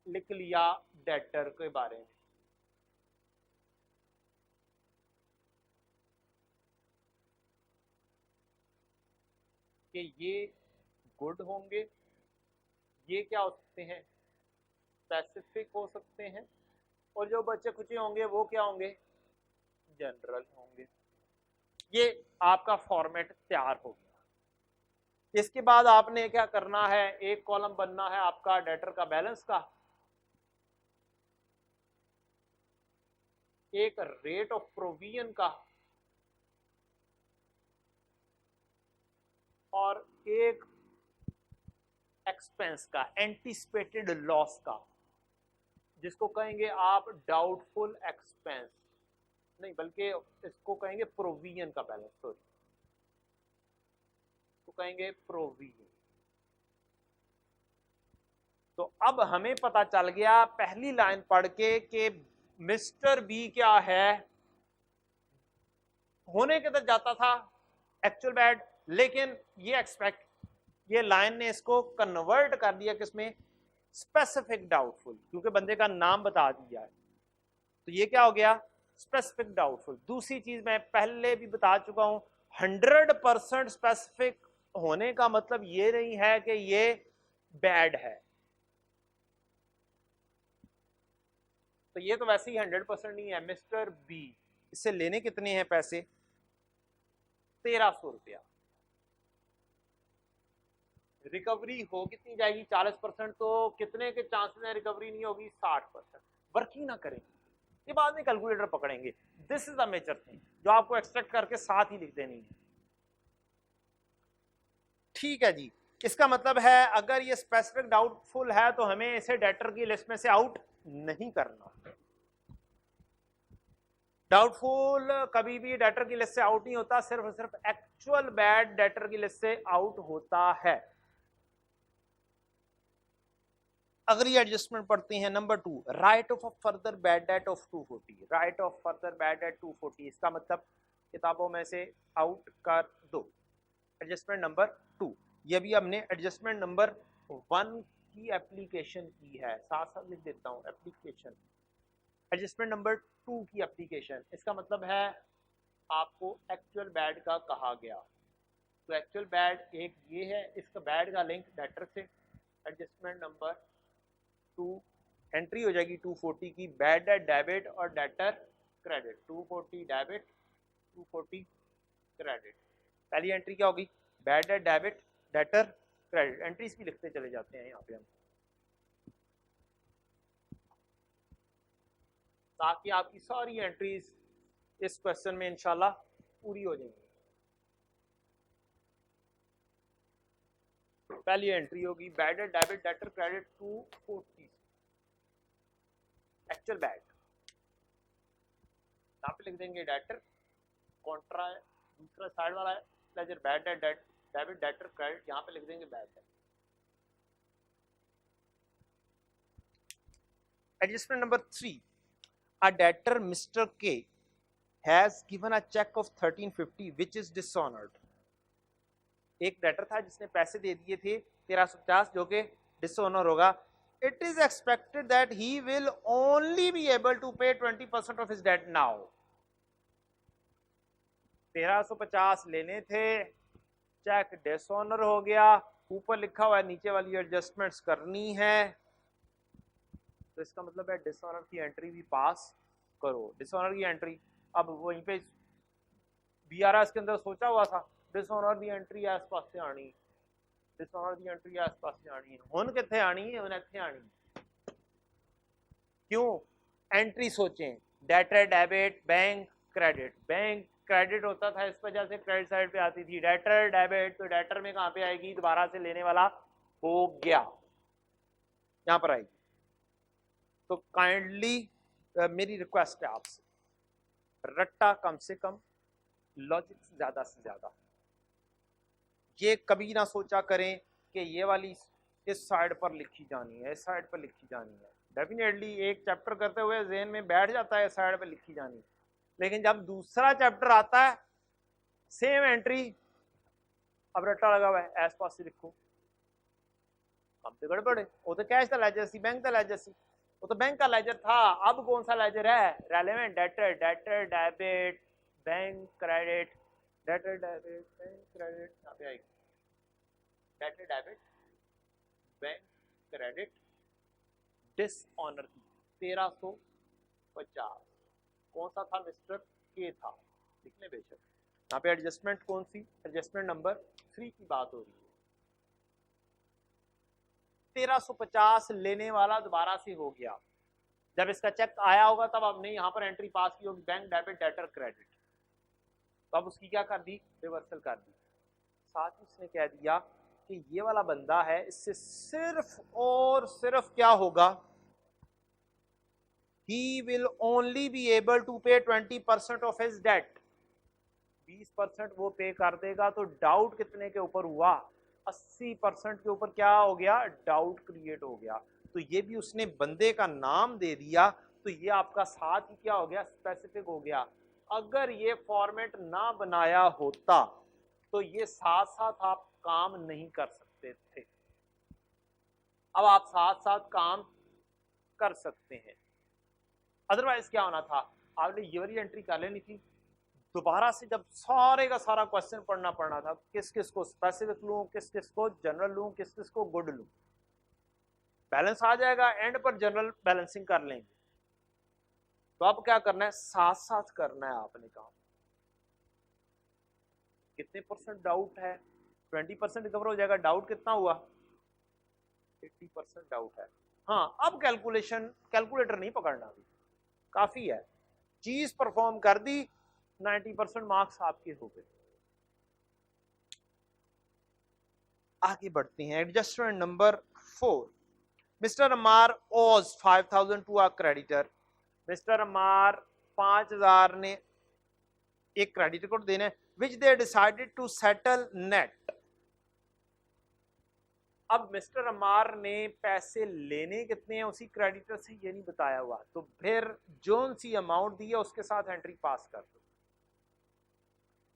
S1: लिख लिया डेटर के बारे में, कि ये गुड होंगे, ये क्या हो सकते हैं, स्पेसिफिक हो सकते हैं, और जो बच्चे खुचे होंगे वो क्या होंगे, जनरल होंगे। ये आपका फॉर्मेट तैयार हो गया। इसके बाद आपने क्या करना है, एक कॉलम बनना है आपका डेटर का बैलेंस का, एक रेट ऑफ प्रोविजन का, और एक एक्सपेंस का, एंटीसिपेटेड लॉस का, जिसको कहेंगे आप डाउटफुल एक्सपेंस, नहीं बल्कि इसको कहेंगे प्रोविजन का बैलेंस, सॉरी, इसको कहेंगे प्रोविजन। तो अब हमें पता चल गया पहली लाइन पढ़ के कि मिस्टर बी क्या है, होने के तक जाता था एक्चुअल बैड, लेकिन ये लाइन ने इसको कन्वर्ट कर दिया किसमें, स्पेसिफिक डाउटफुल, क्योंकि बंदे का नाम बता दिया है, तो ये क्या हो गया, स्पेसिफिक डाउटफुल। दूसरी चीज मैं पहले भी बता चुका हूं, 100% स्पेसिफिक होने का मतलब ये नहीं है कि ये बैड है, तो ये तो वैसे ही 100% नहीं है। मिस्टर बी, इससे लेने कितने हैं पैसे, 1300 रुपया, रिकवरी हो कितनी जाएगी, 40%, तो कितने के चांसेस हैं रिकवरी नहीं होगी, 60%। वर्किंग ना करें, ये बाद में कैलकुलेटर पकड़ेंगे। This is the major thing जो आपको एक्सट्रैक्ट करके साथ ही लिख देनी है, ठीक है जी। इसका मतलब है अगर ये स्पेसिफिक डाउटफुल है तो हमें इसे डेटर की लिस्ट में से आउट नहीं करना। डाउटफुल कभी भी डेटर की लिस्ट से आउट नहीं होता, सिर्फ और सिर्फ एक्चुअल बैड डेटर की लिस्ट से आउट होता है। अगली एडजस्टमेंट पढ़ते हैं, number 2, right of further bad debt of 240। Right of further bad debt 240, इसका मतलब किताबों में से आउट कर दो। एडजस्टमेंट नंबर 2, ये भी हमने एडजस्टमेंट नंबर 1 की एप्लीकेशन की है, साथ साथ लिख देता हूं एप्लीकेशन, एडजस्टमेंट नंबर 2 की एप्लीकेशन। इसका मतलब है आपको एक्चुअल बैड का कहा गया, तो एक्चुअल बैड एक ये है, इसका बैड का लिंक डेटर से, एडजस्टमेंट नंबर 2 एंट्री हो जाएगी 240 की, बैड डेट डेबिट और डेटर क्रेडिट, 240 डेबिट 240 क्रेडिट। पहली एंट्री क्या होगी, bad debt debit debtor credit. Entries भी लिखते चले जाते हैं यहाँ पे हम, ताकि आपकी सारी एंट्रीज इस क्वेश्चन में इंशाल्लाह पूरी हो जाएंगी। पहली एंट्री होगी bad debt debit debtor credit 240, actual bad, यहाँ पे लिख देंगे डेटर, कॉन्ट्रा है दूसरा साइड वाला है, ledger bad debt debit debtor credit, यहाँ पे लिख देंगे bad debt. Adjustment number 3, a debtor Mr. K has given a check of 1350 which is dishonored। एक डेटर था जिसने पैसे दे दिए थे 1350 जो कि डिसऑनर होगा। It is expected that he will only be able to pay 20% of his debt now। 1350 लेने थे, चेक डिसऑनर हो गया, ऊपर लिखा हुआ है नीचे वाली एडजस्टमेंट्स करनी है, तो इसका मतलब है डिसऑनर की एंट्री भी पास करो। डिसऑनर की एंट्री अब वहीं पे बीआरएस के अंदर सोचा हुआ था, डिसऑनर की एंट्री आस पास से आनी, डिसऑनर की एंट्री आस पास से आनी है, हुन किथे आनी है, हुन इत्थे आनी है। क्यों? एंट्री सोचें, debtor debit bank credit, bank credit होता था, इस वजह से क्रेडिट साइड पे आती थी। डेटर डेबिट, तो डेटर में कहां पे आएगी, दोबारा से लेने वाला हो गया, यहां पर आएगी। तो काइंडली मेरी रिक्वेस्ट है आपसे, रट्टा कम से कम, लॉजिक ज्यादा से ज्यादा। ये कभी ना सोचा करें कि ये वाली इस साइड पर लिखी जानी है, इस साइड पर लिखी जानी है। डेफिनेटली एक चैप्टर करते हुए जेहन में बैठ जाता है इस साइड पर लिखी जानी, लेकिन जब दूसरा चैप्टर आता है, सेम एंट्री, अब रट्टा लगा हुआ है, एस पास से लिखो, कम से गड़बड़ है। वो तो कैश का लेजर सी, बैंक का लेजर सी, वो तो बैंक का लेजर था, अब कौन सा लेजर है, relevant debtor, debtor debit bank credit, debtor debit bank credit, यहाँ पे आएगी debtor debit bank credit dishonour की 1350, कौन सा था मिस्टर के था, लिख ले बेशक। यहाँ पे एडजस्टमेंट कौन सी, एडजस्टमेंट नंबर 3 की बात हो रही है। 1350 लेने वाला दोबारा से हो गया, जब इसका चेक आया होगा तब आपने यहाँ पर एंट्री पास की होगी, बैंक डेबिट डेटर क्रेडिट, तो अब उसकी क्या कर दी, रिवर्सल कर दी। साथ ही उसने कह दिया कि ये वाला बंदा है, इससे सिर्फ और सिर्फ क्या होगा, he will only be able to pay 20% of his debt, 20% वो पे कर देगा। तो डाउट कितने के ऊपर हुआ, 80% के ऊपर क्या हो गया, डाउट क्रिएट हो गया। तो ये भी उसने बंदे का नाम दे दिया, तो ये आपका साथ ही क्या हो गया, स्पेसिफिक हो गया। अगर ये फॉर्मेट ना बनाया होता तो ये साथ साथ आप काम नहीं कर सकते थे, अब आप साथ साथ काम कर सकते हैं। अदरवाइज क्या होना था, आपने ये वाली एंट्री कर लेनी थी, दोबारा से जब सारे का सारा क्वेश्चन पढ़ना पड़ना था, किस किस को स्पेसिफिक लूं, किस किस को जनरल लूं, किस किस को गुड लूं। बैलेंस आ जाएगा एंड पर, जनरल बैलेंसिंग कर लेंगे। तो अब क्या करना है, साथ साथ करना है आपने काम। कितने परसेंट डाउट है, 20% रिकवर हो जाएगा, डाउट कितना हुआ, 80% डाउट है। हाँ, अब कैलकुलेटर नहीं पकड़ना, भी काफी है, चीज परफॉर्म कर दी, 90% मार्क्स आपके हो गए। आगे बढ़ते हैं, adjustment number 4, mister Amar owes 5000 to a creditor, Mister Amar 5000 ने एक क्रेडिटर को देना है, which they decided to settle net. अब मिस्टर अमार ने पैसे लेने कितने हैं उसी क्रेडिटर से, ये नहीं बताया हुआ, तो फिर जोन सी अमाउंट दी है उसके साथ एंट्री पास कर दो।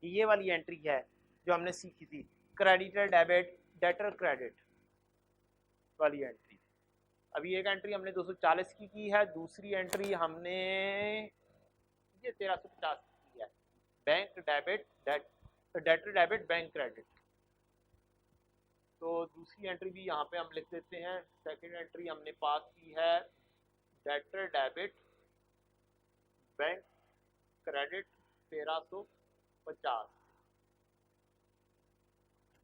S1: ये वाली एंट्री है जो हमने सीखी थी, क्रेडिटर डेबिट डेटर क्रेडिट वाली एंट्री। अभी एक एंट्री हमने 240 की है, दूसरी एंट्री हमने ये 1350 की है, bank debit debtor debit bank credit. तो दूसरी एंट्री भी यहाँ पे हम लिख देते हैं, सेकंड एंट्री हमने पास की है डेटर डेबिट बैंक क्रेडिट 1350।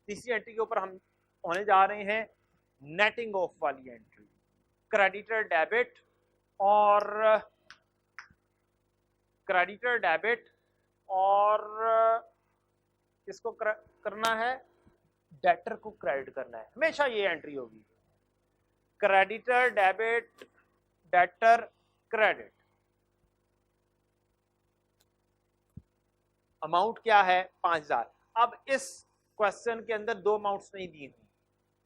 S1: तीसरी एंट्री के ऊपर हम होने जा रहे हैं नेटिंग ऑफ वाली एंट्री, क्रेडिटर डेबिट और क्रेडिटर डेबिट और किसको करना है, डेटर को क्रेडिट करना है, हमेशा ये एंट्री होगी, creditor debit debtor credit. Amount क्या है, 5000। अब इस क्वेश्चन के अंदर दो अमाउंट्स नहीं दी हुई,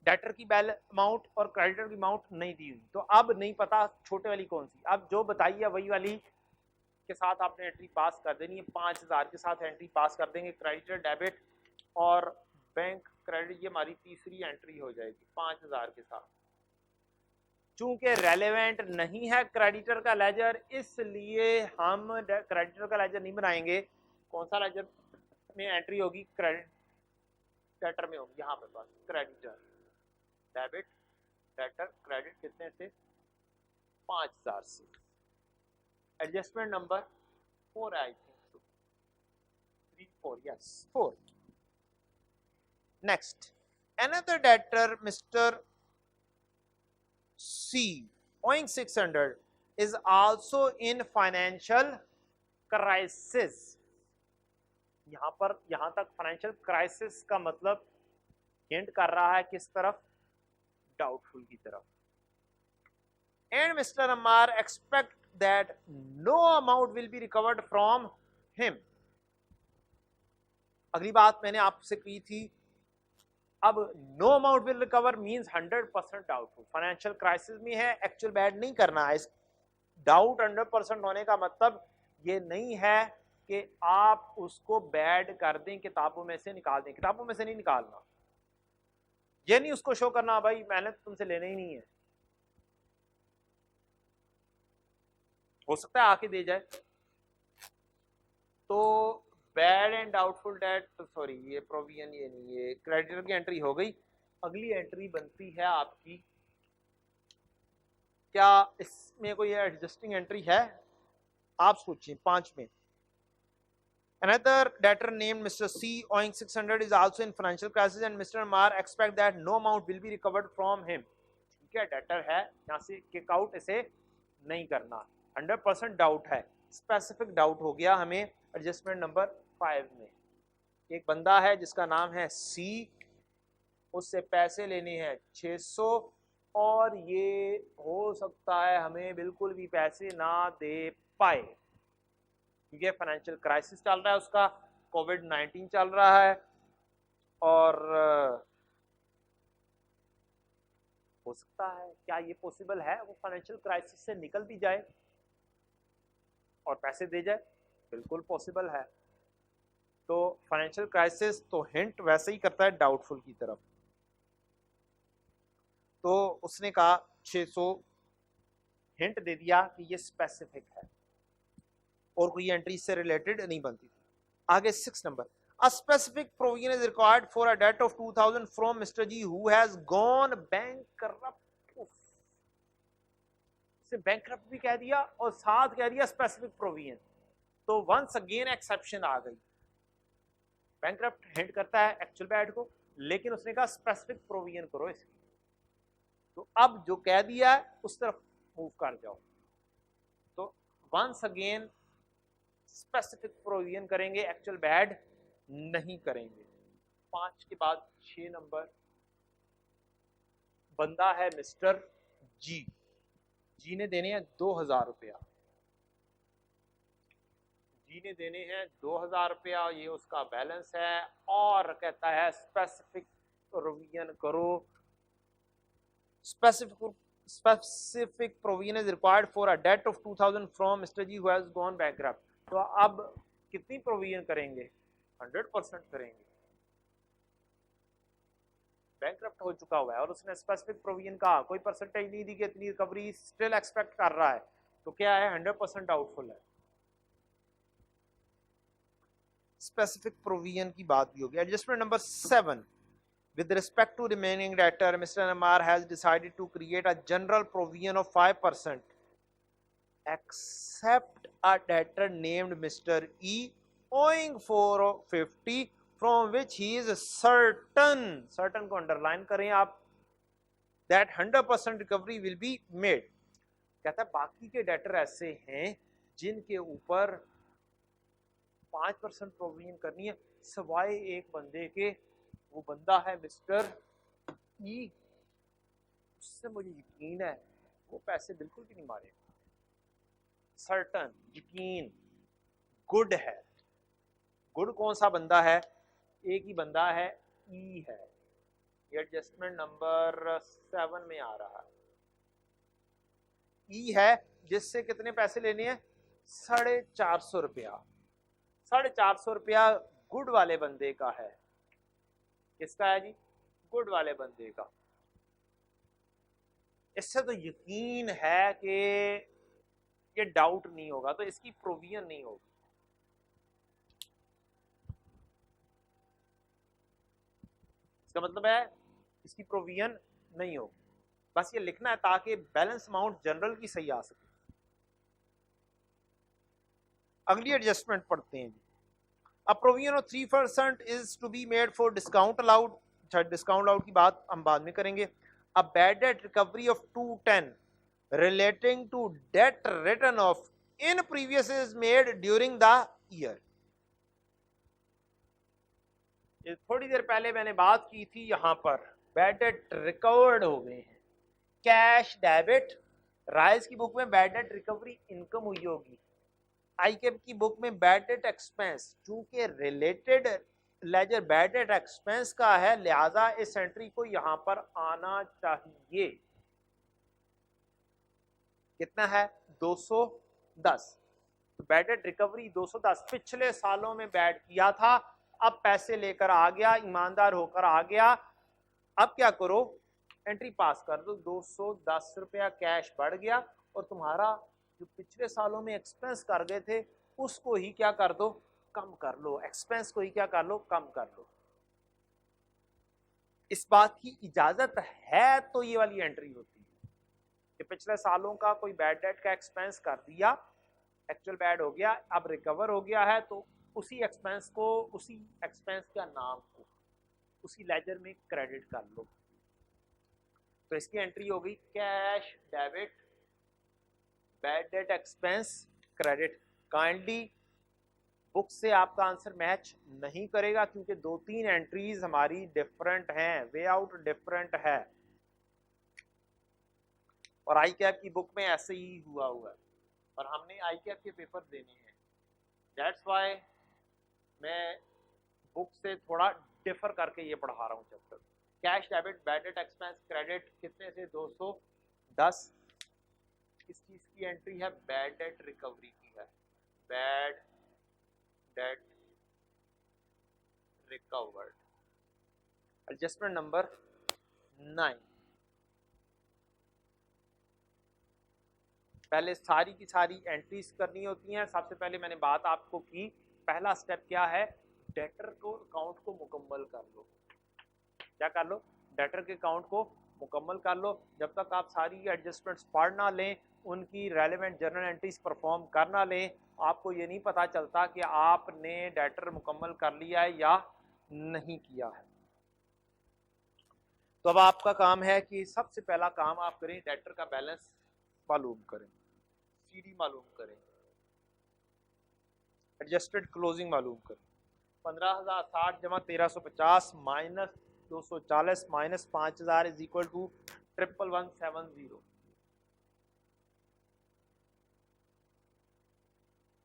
S1: डेटर की अमाउंट और क्रेडिटर की अमाउंट नहीं दी हुई, तो अब नहीं पता छोटे वाली कौन सी, अब जो बताई है वही वाली के साथ आपने एंट्री पास कर देनी है, 5000 के साथ एंट्री पास कर देंगे, क्रेडिटर डेबिट और बैंक क्रेडिट, ये हमारी तीसरी एंट्री हो जाएगी 5000 के साथ। चूंकि रेलेवेंट नहीं है क्रेडिटर का लेजर, इसलिए हम क्रेडिटर का लेजर नहीं बनाएंगे। कौन सा लेजर में एंट्री होगी, क्रेडिट डेटर में होगी, यहाँ पर पास क्रेडिटर डेबिट डेटर क्रेडिट कितने से, 5000 से। Adjustment number 4 I think 3 4 yes 4। Next, another debtor Mr. C owing 600 is also in financial crisis. यहां तक फाइनेंशियल क्राइसिस का मतलब हिंट कर रहा है किस तरफ, डाउटफुल की तरफ। And mister Ammar expect that no amount will be recovered from him. अगली बात मैंने आपसे की थी, अब no amount will recover means 100% doubtful, financial crisis में है, एक्चुअल बैड नहीं करना है। डाउट 100% होने का मतलब ये नहीं है कि आप उसको बैड कर दें, किताबों में से निकाल दें, किताबों में से नहीं निकालना। ये नहीं उसको शो करना भाई मैंने तो तुमसे लेना ही नहीं है, हो सकता है आके दे जाए। तो bad and doubtful debt, sorry ये प्रोविजन, ये नहीं, ये क्रेडिटर की एंट्री हो गई। अगली एंट्री बनती है आपकी, क्या इसमें कोई एडजस्टिंग एंट्री है? आप सोचिए 5 में। Another debtor named Mr. C owing 600 is also in financial crisis and Mr. Mar expect that no amount will be recovered from him. ठीक है, डेटर है, यहाँ से किक आउट इसे नहीं करना, 100% डाउट है। स्पेसिफिक डाउट हो गया हमें एडजस्टमेंट नंबर 5 में। एक बंदा है जिसका नाम है सी, उससे पैसे लेने हैं 600 और ये हो सकता है हमें बिल्कुल भी पैसे ना दे पाए, ठीक है, फाइनेंशियल क्राइसिस चल रहा है उसका, कोविड-19 चल रहा है, और हो सकता है, क्या ये पॉसिबल है वो फाइनेंशियल क्राइसिस से निकल भी जाए और पैसे दे जाए? बिल्कुल पॉसिबल है। तो फाइनेंशियल क्राइसिस तो हिंट वैसे ही करता है डाउटफुल की तरफ। तो उसने कहा 600, हिंट दे दिया कि ये स्पेसिफिक है और कोई एंट्री से रिलेटेड नहीं बनती थी। आगे 6 number, a specific provision is required for a debt of 2000 from Mr. G who has gone bankrupt। इसे bankrupt भी कह दिया और साथ कह दिया specific provision, तो once again एक्सेप्शन आ गई। bankrupt हिंट करता है एक्चुअल बैड को, लेकिन उसने कहा स्पेसिफिक प्रोविजन करो इसकी, तो अब जो कह दिया है उस तरफ मूव कर जाओ। तो once again स्पेसिफिक प्रोविजन करेंगे, एक्चुअल बैड नहीं करेंगे। 5 के बाद 6 नंबर, बंदा है मिस्टर जी, जी ने देने हैं 2000 रुपया, जी ने देने हैं 2000 रुपया, ये उसका बैलेंस है, और कहता है स्पेसिफिक प्रोविजन करो। Specific provision is required for a debt of 2000 from mister G who has gone bankrupt. तो अब कितनी प्रोविजन करेंगे? 100% करेंगे, बैंकरप्ट हो चुका हुआ है और उसने स्पेसिफिक प्रोविजन कहा, कोई परसेंटेज नहीं दी कि इतनी रिकवरी स्टिल एक्सपेक्ट कर रहा है, तो क्या है 100% डाउटफुल है। स्पेसिफिक प्रोविजन की बात भी होगी। Adjustment number 7, with respect to remaining debtor, Mr. Amar has decided to create a general provision of 5% except a debtor named Mr. E owing 450 from which he is certain, certain को underline करें आप, that 100% recovery will be made। कहता है बाकी के debtor ऐसे हैं जिनके ऊपर 5% प्रोविजन करनी है, सवाए एक बंदे के, वो बंदा है मिस्टर ई, उससे मुझे यकीन है वो पैसे बिल्कुल भी नहीं मारेगा। सर्टन, यकीन, गुड है। गुड कौन सा बंदा है? एक ही बंदा है, ई है। ये एडजस्टमेंट नंबर 7 में आ रहा है। ई है जिससे कितने पैसे लेने हैं? 450 रुपया। 450 रुपया गुड वाले बंदे का है। किसका है जी? गुड वाले बंदे का। इससे तो यकीन है कि ये डाउट नहीं होगा, तो इसकी प्रोविजन नहीं होगी। इसका मतलब है इसकी प्रोविजन नहीं होगी, बस ये लिखना है ताकि बैलेंस अमाउंट जनरल की सही आ सके। अगली एडजस्टमेंट पढ़ते हैं जी। A provision of 3% is to be made for discount allowed। Discount allowed की बात हम बाद में करेंगे। A bad debt recovery of 210 relating to debt written off in previous is made during the year। ये थोड़ी देर पहले मैंने बात की थी, यहाँ पर बैड डेट रिकवर्ड हो गए हैं, कैश डेबिट। राइज की बुक में बैड डेट रिकवरी इनकम हुई होगी, आईकेप की बुक में बैड डेट एक्सपेंस, चूंकि related ledger bad debt expense का है, लिहाजा इस एंट्री को यहां पर आना चाहिए। कितना है? 210। तो बैड डेट रिकवरी 210, पिछले सालों में बैड किया था, अब पैसे लेकर आ गया, ईमानदार होकर आ गया। अब क्या करो, एंट्री पास कर दो, 210 रुपया कैश बढ़ गया, और तुम्हारा जो पिछले सालों में एक्सपेंस कर गए थे उसको ही क्या कर दो, कम कर लो, एक्सपेंस को ही क्या कर लो, कम कर लो। इस बात की इजाजत है तो ये वाली एंट्री होती है कि पिछले सालों का कोई बैड डेट का एक्सपेंस कर दिया, एक्चुअल बैड हो गया, अब रिकवर हो गया है, तो उसी एक्सपेंस को, उसी एक्सपेंस का नाम को उसी लेजर में क्रेडिट कर लो। तो इसकी एंट्री हो गई cash debit bad debt expense credit. Kindly book से आपका आंसर मैच नहीं करेगा, क्योंकि 2-3 एंट्रीज हमारी डिफरेंट हैं, वे आउट डिफरेंट है, और आई कैप की बुक में ऐसे ही हुआ है, और हमने आई कैप के पेपर देने हैं। दैट्स वाई मैं बुक से थोड़ा डिफर करके ये पढ़ा रहा हूँ chapter. Cash debit bad debt expense credit कितने से? 210। किस चीज की एंट्री है? बैड डेट रिकवरी की है, bad debt recovered. Adjustment number 9। पहले सारी की सारी एंट्रीज करनी होती हैं। सबसे पहले मैंने बात आपको की, पहला स्टेप क्या है, डेटर को अकाउंट को मुकम्मल कर लो। क्या कर लो? डेटर के अकाउंट को मुकम्मल कर लो। जब तक आप सारी एडजस्टमेंट्स पढ़ ना लें, उनकी रेलेवेंट जर्नल एंट्रीज परफॉर्म कर ना लें, आपको ये नहीं पता चलता कि आपने डेटर मुकम्मल कर लिया है या नहीं किया है। तो अब आपका काम है कि सबसे पहला काम आप करें, डेटर का बैलेंस मालूम करें, सीडी मालूम करें, एडजस्टेड क्लोजिंग मालूम करें। 15,060 जमा 1350 minus 240 minus 5,000 is equal to 11,170।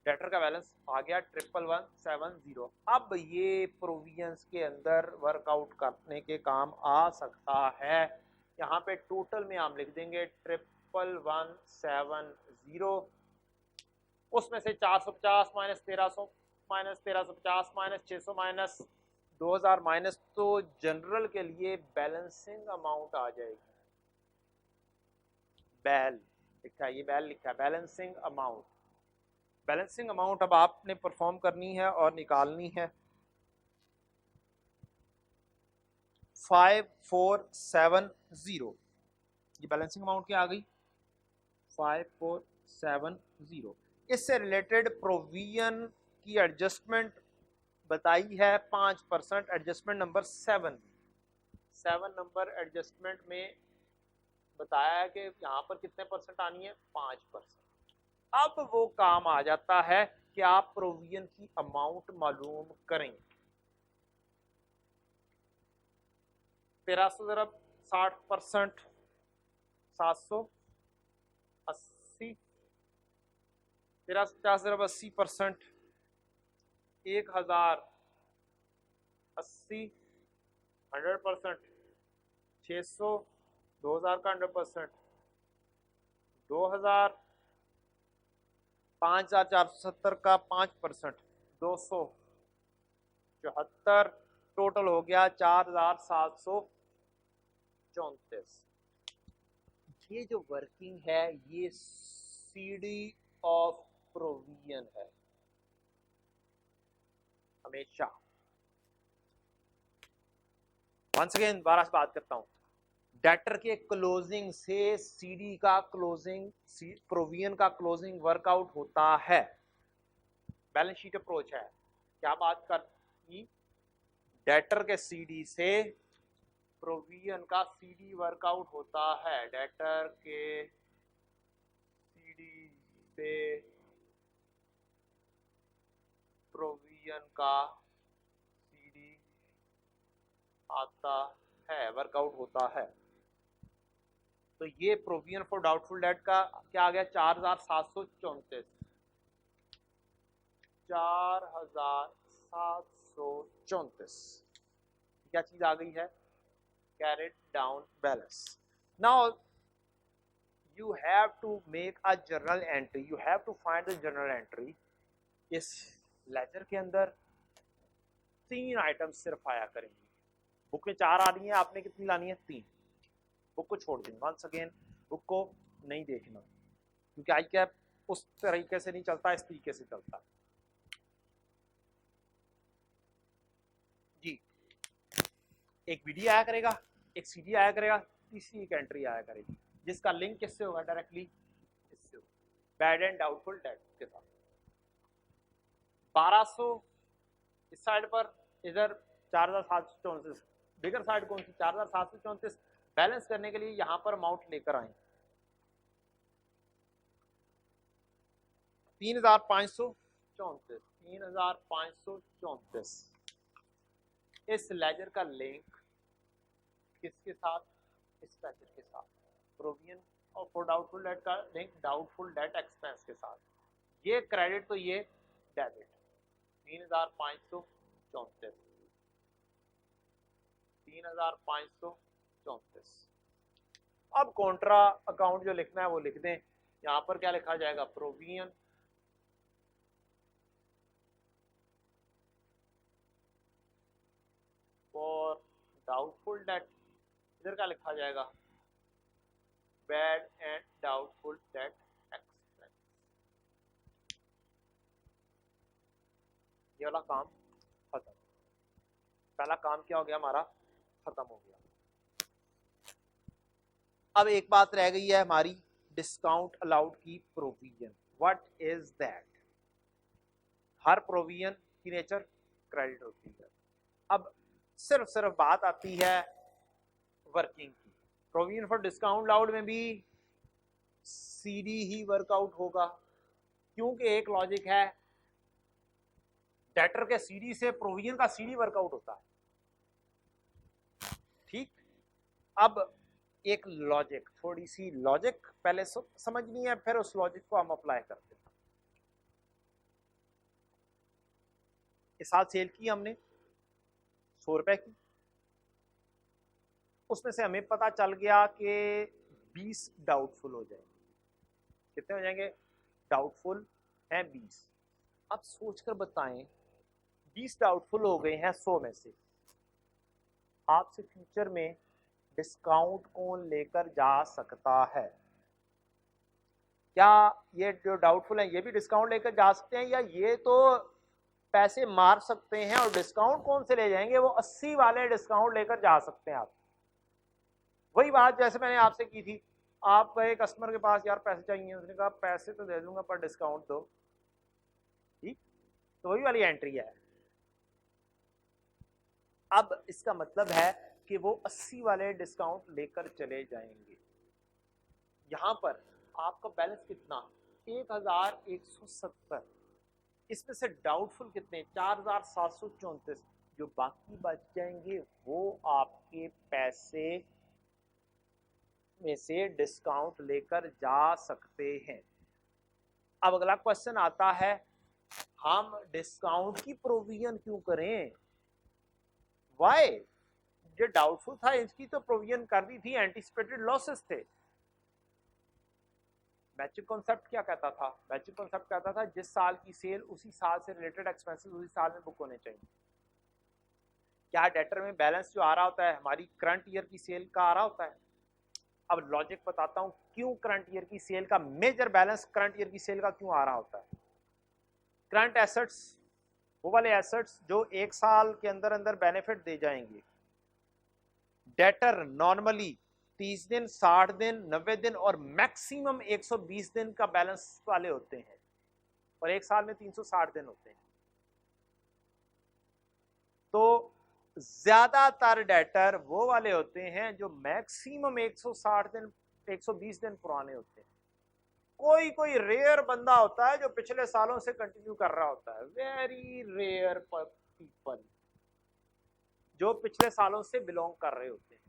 S1: Debtor का बैलेंस आ गया 11,170। अब ये प्रोविजंस के अंदर वर्कआउट करने के काम आ सकता है। यहाँ पे टोटल में हम लिख देंगे 11,170, उसमें से 450 minus 1300 minus 1350 minus 600 minus 2000 minus, तो जनरल के लिए बैलेंसिंग अमाउंट आ जाएगी। बैल लिखा है, ये बैल लिखा है, बैलेंसिंग अमाउंट। बैलेंसिंग अमाउंट अब आपने परफॉर्म करनी है और निकालनी है। 5470, ये बैलेंसिंग अमाउंट क्या आ गई? 5470। इससे रिलेटेड प्रोविजन की एडजस्टमेंट बताई है 5%, एडजस्टमेंट नंबर 7 नंबर एडजस्टमेंट में बताया है कि यहाँ पर कितने परसेंट आनी है? 5%। अब वो काम आ जाता है कि आप प्रोविजन की अमाउंट मालूम करें। 1360%, 780, 1350%, 1080, 100%, 600, 2000 का 100%, 2000, 5470 का 5%, 274, टोटल हो गया 4734। ये जो वर्किंग है ये सीडी ऑफ प्रोविजन है हमेशा। वंस अगेन दोबारा से बात करता हूं, डेटर के क्लोजिंग से सीडी का क्लोजिंग, प्रोविजन का क्लोजिंग वर्कआउट होता है। बैलेंस शीट अप्रोच है। क्या बात करती? डेटर के सीडी से प्रोविजन का सीडी वर्कआउट होता है। डेटर के सीडी से प्रोविजन का सीडी आता है, वर्कआउट होता है। तो ये प्रोविजन फॉर डाउटफुल डेट का क्या आ गया, 4734, 4734 क्या चीज आ गई है, carried down balance. Now you have to make a journal entry, you have to find the journal entry. इस लेजर के अंदर 3 आइटम सिर्फ आया करेंगी, बुक में 4 आ रही है, आपने कितनी लानी है, 3। बुक को छोड़ दें, वंस अगेन बुक को नहीं देखना, क्योंकि आई कैप उस तरीके से नहीं चलता, इस तरीके से चलता जी। एक बीडी आया करेगा, एक सीडी आया करेगा, तीसरी एक एंट्री आया करेगी, जिसका लिंक किससे होगा, डायरेक्टली इससे होगा, बैड एंड डाउटफुल डेट के साथ। 1200 इस साइड पर, इधर 4734, बिगर साइड कौन सी, 4734। बैलेंस करने के लिए यहां पर अमाउंट लेकर आए 3534, 3534। इस लेजर का लिंक किसके साथ, इस लेजर के साथ, प्रोविजन और फॉर डाउटफुल डेट का लिंक डाउटफुल डेट एक्सपेंस के साथ। ये क्रेडिट तो ये डेबिट, 3534, 3534। अब कॉन्ट्रा अकाउंट जो लिखना है वो लिख दें, यहां पर क्या लिखा जाएगा, प्रोविजन फॉर डाउटफुल डेट, इधर क्या लिखा जाएगा, bad and doubtful debt expense. ये वाला काम खत्म, पहला काम क्या हो गया हमारा, खत्म हो गया। अब एक बात रह गई है हमारी, डिस्काउंट अलाउड की provision, what is that. Her provision की नेचर क्रेडिट होती है। अब सिर्फ बात आती है वर्किंग की, प्रोविजन फॉर डिस्काउंट अलाउड में भी सीडी ही वर्कआउट होगा, क्योंकि एक लॉजिक है, डेटर के सीडी से प्रोविजन का सीडी वर्कआउट होता है, ठीक। अब एक लॉजिक, थोड़ी सी लॉजिक पहले समझनी है, फिर उस लॉजिक को हम अप्लाई करते हैं। इस साल सेल की हमने 100 रुपए की, उसमें से हमें पता चल गया कि 20 डाउटफुल हो जाएंगे। कितने हो जाएंगे, डाउटफुल हैं 20। अब सोचकर बताएं, 20 डाउटफुल हो गए हैं 100 में से, आपसे फ्यूचर में डिस्काउंट कौन लेकर जा सकता है? क्या ये जो डाउटफुल हैं ये भी डिस्काउंट लेकर जा सकते हैं, या ये तो पैसे मार सकते हैं और डिस्काउंट कौन से ले जाएंगे, वो 80 वाले डिस्काउंट लेकर जा सकते हैं आप। वही बात जैसे मैंने आपसे की थी, आप गए कस्टमर के पास, यार पैसे चाहिए, उसने कहा पैसे तो दे दूंगा पर डिस्काउंट दो, ठीक, तो वही वाली एंट्री है। अब इसका मतलब है कि वो 80 वाले डिस्काउंट लेकर चले जाएंगे। यहां पर आपका बैलेंस कितना, 1170, इसमें से डाउटफुल कितने, 4734, जो बाकी बच जाएंगे वो आपके पैसे में से डिस्काउंट लेकर जा सकते हैं। अब अगला क्वेश्चन आता है, हम डिस्काउंट की प्रोविजन क्यों करें, वाई, जो डाउटफुल था इसकी तो प्रोविजन कर दी थी, एंटीसिपेटेड लॉसेस थे। मैचिंग कॉन्सेप्ट क्या कहता था, मैचिंग कॉन्सेप्ट कहता था जिस साल की सेल उसी साल से रिलेटेड एक्सपेंसेस उसी साल में बुक होने चाहिए। क्या डेटर में बैलेंस जो आ रहा होता है हमारी करंट ईयर की सेल का आ रहा होता है। अब लॉजिक बताता हूं क्यों करंट ईयर की सेल का मेजर बैलेंस करंट ईयर की सेल का क्यों आ रहा होता है। करंट एसेट्स वो वाले एसेट्स जो एक साल के अंदर अंदर बेनिफिट दे जाएंगे। डेटर नॉर्मली 30 दिन, 60 दिन, 90 दिन और मैक्सिमम 120 दिन का बैलेंस वाले होते हैं, और एक साल में 360 दिन होते हैं। तो ज्यादातर डेटर वो वाले होते हैं जो मैक्सिमम 160 दिन, 120 दिन पुराने होते हैं। कोई कोई रेयर बंदा होता है जो पिछले सालों से कंटिन्यू कर रहा होता है, वेरी रेयर पीपल, जो पिछले सालों से बिलोंग कर रहे होते हैं।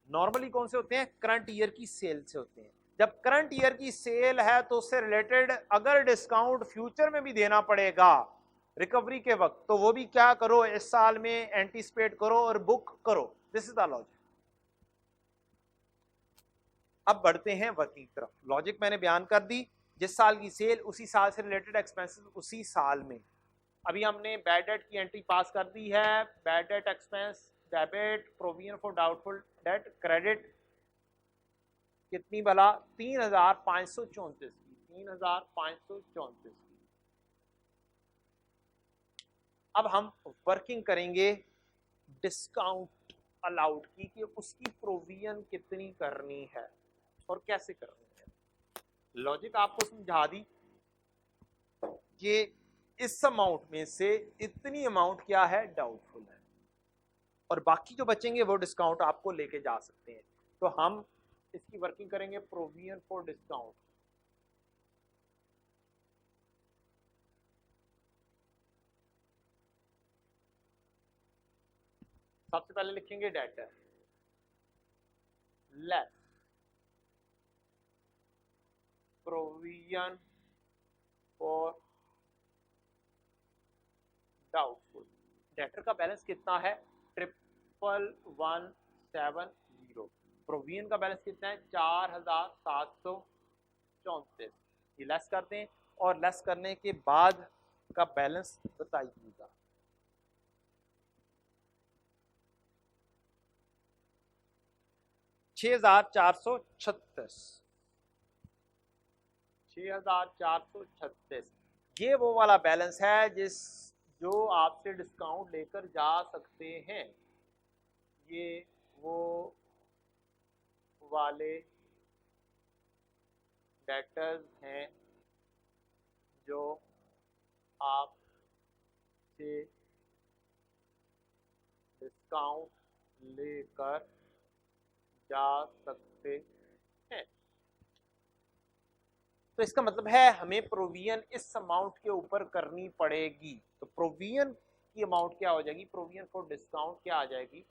S1: नॉर्मली कौन से होते हैं? करंट ईयर की सेल से होते हैं। जब करंट ईयर की सेल है तो उससे रिलेटेड अगर डिस्काउंट फ्यूचर में भी देना पड़ेगा रिकवरी के वक्त, तो वो भी क्या करो, इस साल में एंटीसिपेट करो और बुक करो। This is the logic. अब बढ़ते हैं वर्किंग की तरफ। लॉजिक मैंने बयान कर दी, जिस साल की सेल उसी साल से रिलेटेड एक्सपेंसेस उसी साल में। अभी हमने बैड डेट की एंट्री पास कर दी है। Bad debt expense debit, provision for doubtful date credit कितनी भला? 3534 की, 3534 की। अब हम वर्किंग करेंगे डिस्काउंट अलाउड की, कि उसकी प्रोविजन कितनी करनी है और कैसे करनी है। लॉजिक आपको समझा दी कि इस अमाउंट में से इतनी अमाउंट क्या है, डाउटफुल है, और बाकी जो बचेंगे वो डिस्काउंट आपको लेके जा सकते हैं। तो हम इसकी वर्किंग करेंगे प्रोविजन फॉर डिस्काउंट। सबसे पहले लिखेंगे debtor less provision for doubtful. Debtor का बैलेंस कितना है? 11170। प्रोविजन का बैलेंस कितना है? 4734। ये लेस कर दें और लेस करने के बाद का बैलेंस बताइएगा। $6436। ये वो वाला बैलेंस है जो आपसे डिस्काउंट लेकर जा सकते हैं। ये वो वाले डेटर्स हैं जो आपसे डिस्काउंट लेकर जा सकते हैं। तो इसका मतलब है हमें प्रोविजन इस अमाउंट के ऊपर करनी पड़ेगी। तो प्रोविजन की अमाउंट क्या हो जाएगी? प्रोविजन फॉर डिस्काउंट क्या आ जाएगी?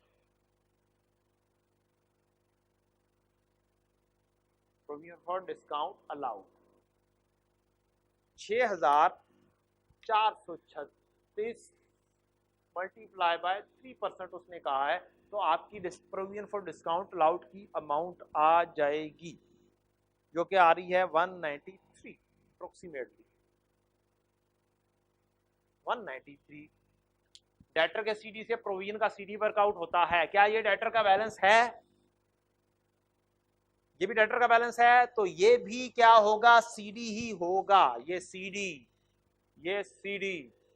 S1: Provision for discount allowed 6436 multiply by 3% उसने कहा है, तो आपकी प्रोविजन फॉर डिस्काउंट अलाउड की अमाउंट आ जाएगी, जो कि आ रही है 193 अप्रोक्सीमेटली 193। डेटर के सीडी से प्रोविजन का सीडी वर्कआउट होता है। क्या ये डेटर का बैलेंस है? ये भी डेटर का बैलेंस है, तो ये भी क्या होगा? सीडी ही होगा। ये सीडी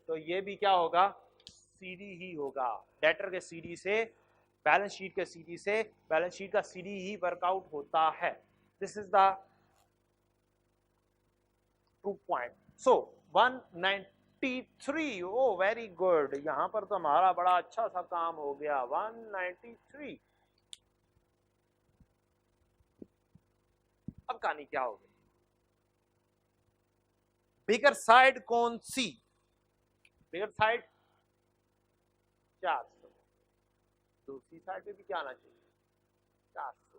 S1: तो ये भी क्या होगा? सीडी ही होगा। डेटर के सीडी से, बैलेंस शीट के सीडी से, बैलेंस शीट का सीडी ही वर्कआउट होता है। This is the proof point. So 193, oh very good, यहां पर तो हमारा बड़ा अच्छा सा काम हो गया। 193। अब कहानी क्या हो गई? बिगर साइड कौन सी? Bigger side 400। दूसरी साइड पे भी क्या आना चाहिए? 400।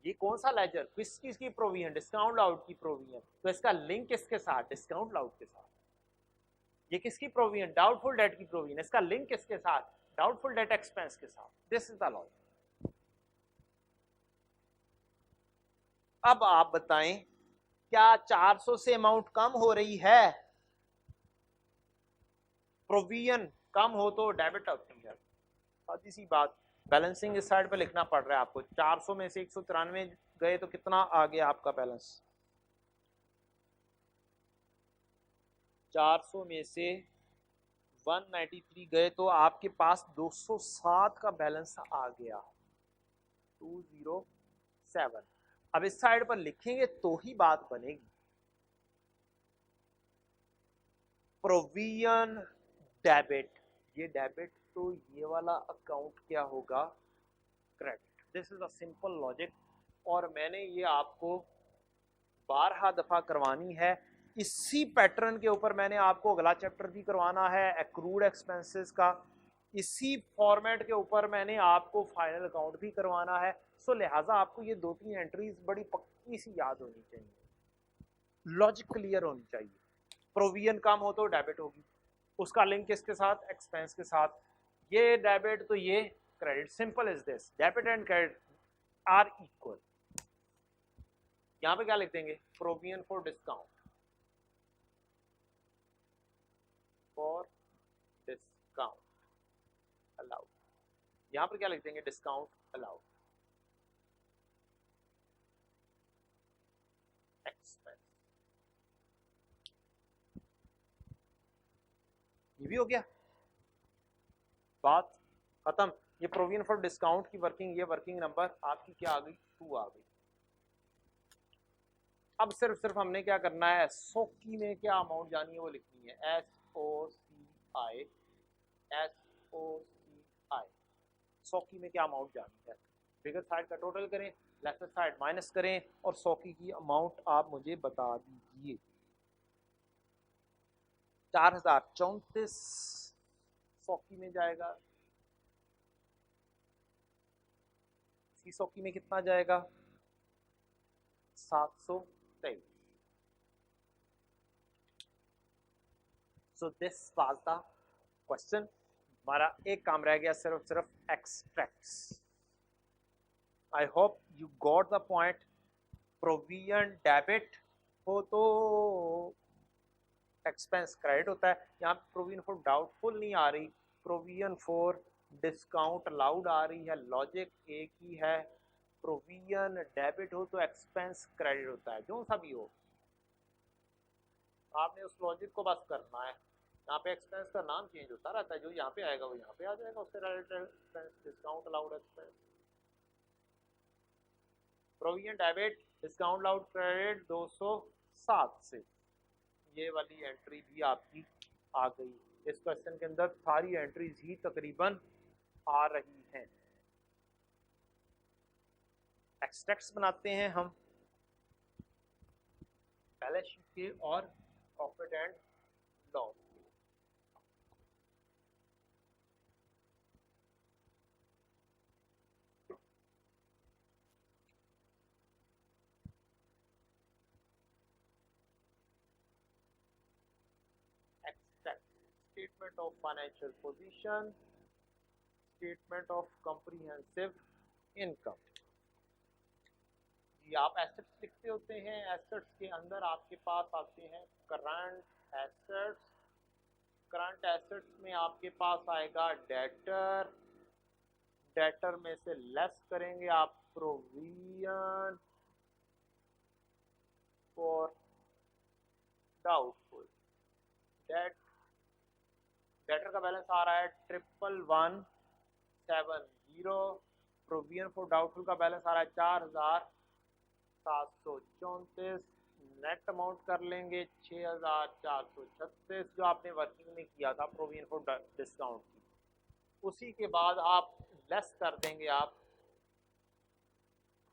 S1: ये कौन सा लेजर? किसकी प्रोविजन? डिस्काउंट आउट की प्रोविजन। तो इसका लिंक किसके साथ? डिस्काउंट आउट के साथ। ये किसकी प्रोविजन? डाउटफुल डेट की प्रोविजन। इसका लिंक किसके साथ? डाउटफुल डेट एक्सपेंस के साथ। This is the logic. अब आप बताएं, क्या 400 से अमाउंट कम हो रही है? प्रोविजन कम हो तो डेबिट होती है, सादी सी बात। बैलेंसिंग इस साइड पे लिखना पड़ रहा है आपको। 400 में से 193 गए तो कितना आ गया आपका बैलेंस? 400 में से 193 गए तो आपके पास 207 का बैलेंस आ गया, 207। अब इस साइड पर लिखेंगे तो ही बात बनेगी। प्रोविजन डेबिट, ये डेबिट, तो ये वाला अकाउंट क्या होगा? Credit. This is a simple logic, और मैंने ये आपको 12 दफा करवानी है। इसी पैटर्न के ऊपर मैंने आपको अगला चैप्टर भी करवाना है, एक्रूड एक्सपेंसेस का। इसी फॉर्मेट के ऊपर मैंने आपको फाइनल अकाउंट भी करवाना है। सो लिहाजा आपको ये 2-3 एंट्रीज बड़ी पक्की सी याद होनी चाहिए, लॉजिक क्लियर होनी चाहिए। प्रोविजन कम हो तो डेबिट होगी, उसका लिंक किसके साथ, एक्सपेंस के साथ। ये डेबिट तो ये credit, simple is this, debit and credit are equal. यहां पे क्या लिख देंगे, provision for discount, for discount allowed, यहां पर क्या लिख देंगे, डिस्काउंट अलाउड एक्सपेंस। ये भी हो गया, बात खत्म। ये प्रोविजन फॉर डिस्काउंट की वर्किंग, ये वर्किंग नंबर आपकी क्या आ गई, 2 आ गई। अब सिर्फ हमने क्या करना है, सोकी में क्या अमाउंट जानी है वो लिखनी है, SOCI, SOCI, सोकी में क्या अमाउंट जानी है। बिगर साइड का टोटल करें, लेफ्ट साइड माइनस करें, और सोकी की अमाउंट आप मुझे बता दीजिए। 4034 सोकी में जाएगा, सी सोकी में कितना जाएगा, 723। So this was the question. हमारा एक काम रह गया, सिर्फ extracts. I hope you got the point. Provision debit हो तो एक्सपेंस क्रेडिट होता है, यहाँ प्रोविजन फॉर डाउटफुल नहीं आ रही, प्रोविजन फॉर डिस्काउंट अलाउड आ रही है, लॉजिक एक ही है। प्रोविजन डेबिट हो तो एक्सपेंस क्रेडिट होता है, जो सा भी हो आपने उस लॉजिक को बस करना है। यहाँ पे एक्सपेंस का नाम चेंज होता रहता है, जो यहाँ पे आएगा वो यहाँ पे आ जाएगा, उससे related expense, discount allowed expense, provision debit discount allowed credit 207 से ये वाली एंट्री भी आपकी आ गई। इस क्वेश्चन के अंदर सारी एंट्रीज ही तकरीबन आ रही हैं। एक्सट्रैक्ट्स बनाते हैं हम बैलेंस शीट के और profit and loss. Statement of financial position, statement of comprehensive income. जी आप एसेट्स लिखते होते हैं, एसेट्स के अंदर आपके पास आते हैं करंट एसेट्स, करंट एसेट्स में आपके पास आएगा डेटर, डेटर में से लेस करेंगे आप provision for doubtful date, debtor का बैलेंस आ रहा है 11,170, प्रोविजन फॉर डाउटफुल का बैलेंस आ रहा है 4,734, नेट अमाउंट कर लेंगे 6,436 जो आपने वर्किंग में किया था प्रोविजन फॉर डिस्काउंट की। उसी के बाद आप लेस कर देंगे आप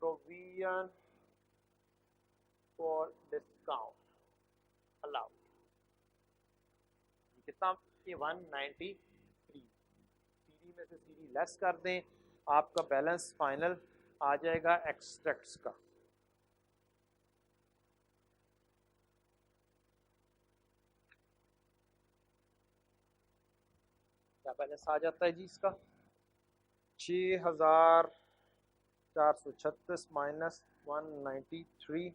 S1: प्रोविजन फॉर डिस्काउंट अलाउड, कितना, 193, सीडी में से सीडी लेस कर दें, आपका बैलेंस फाइनल आ जाएगा एक्सट्रैक्ट्स का। क्या बैलेंस आ जाता है जी इसका, 6,436 माइनस 193,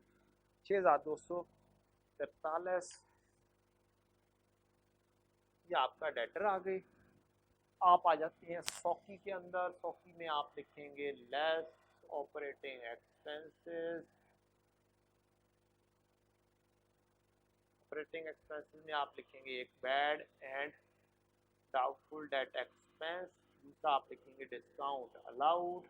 S1: 6,243, ये आपका डेटर आ गई। आप आ जाते हैं सौकी के अंदर, सौकी में आप लिखेंगे less operating expenses, operating expenses में आप लिखेंगे एक bad and doubtful debt expense, दूसरा आप लिखेंगे discount allowed.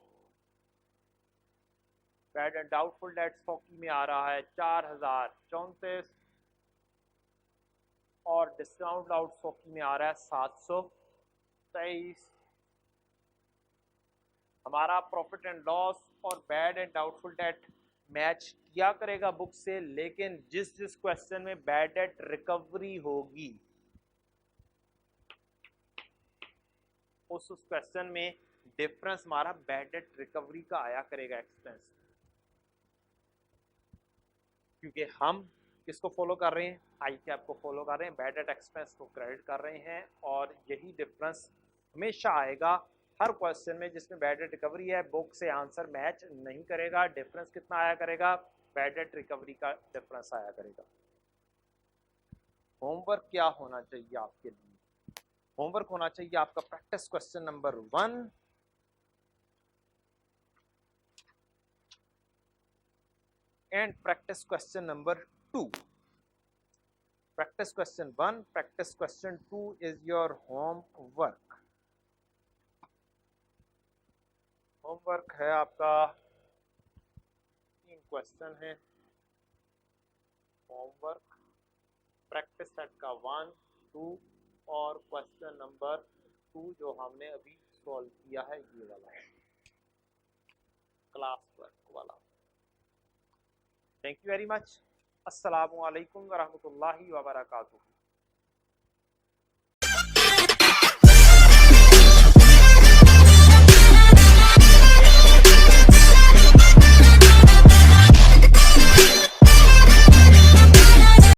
S1: Bad and doubtful debt सौकी में आ रहा है 4,034 और डिस्काउंट अलाउड सौकी में आ रहा है 723। हमारा प्रॉफिट एंड लॉस और bad and doubtful date match किया करेगा बुक से, लेकिन जिस जिस क्वेश्चन में बैड डेट रिकवरी होगी उस क्वेश्चन में डिफरेंस हमारा बैड डेट रिकवरी का आया करेगा एक्सपेंस, क्योंकि हम किसको फॉलो कर रहे हैं, आई कैप को फॉलो कर रहे हैं, बैड डेट एक्सपेंस को क्रेडिट कर रहे हैं, और यही डिफरेंस हमेशा आएगा हर क्वेश्चन में जिसमें बैड डेट रिकवरी है। बुक से आंसर मैच नहीं करेगा, डिफरेंस कितना आया करेगा, बैड डेट रिकवरी का डिफरेंस आया करेगा। होमवर्क क्या होना चाहिए आपके लिए, होमवर्क होना चाहिए आपका practice question number 1 and practice question number 2. Practice question 1, practice question 2 is your homework. Homework है आपका 3 क्वेश्चन है होमवर्क, प्रैक्टिस सेट का 1, 2 और क्वेश्चन नंबर 2 जो हमने अभी सॉल्व किया है, ये वाला है क्लास वर्क वाला। Thank you very much. अस्सलामु अलैकुम व रहमतुल्लाहि व बरकातुहू।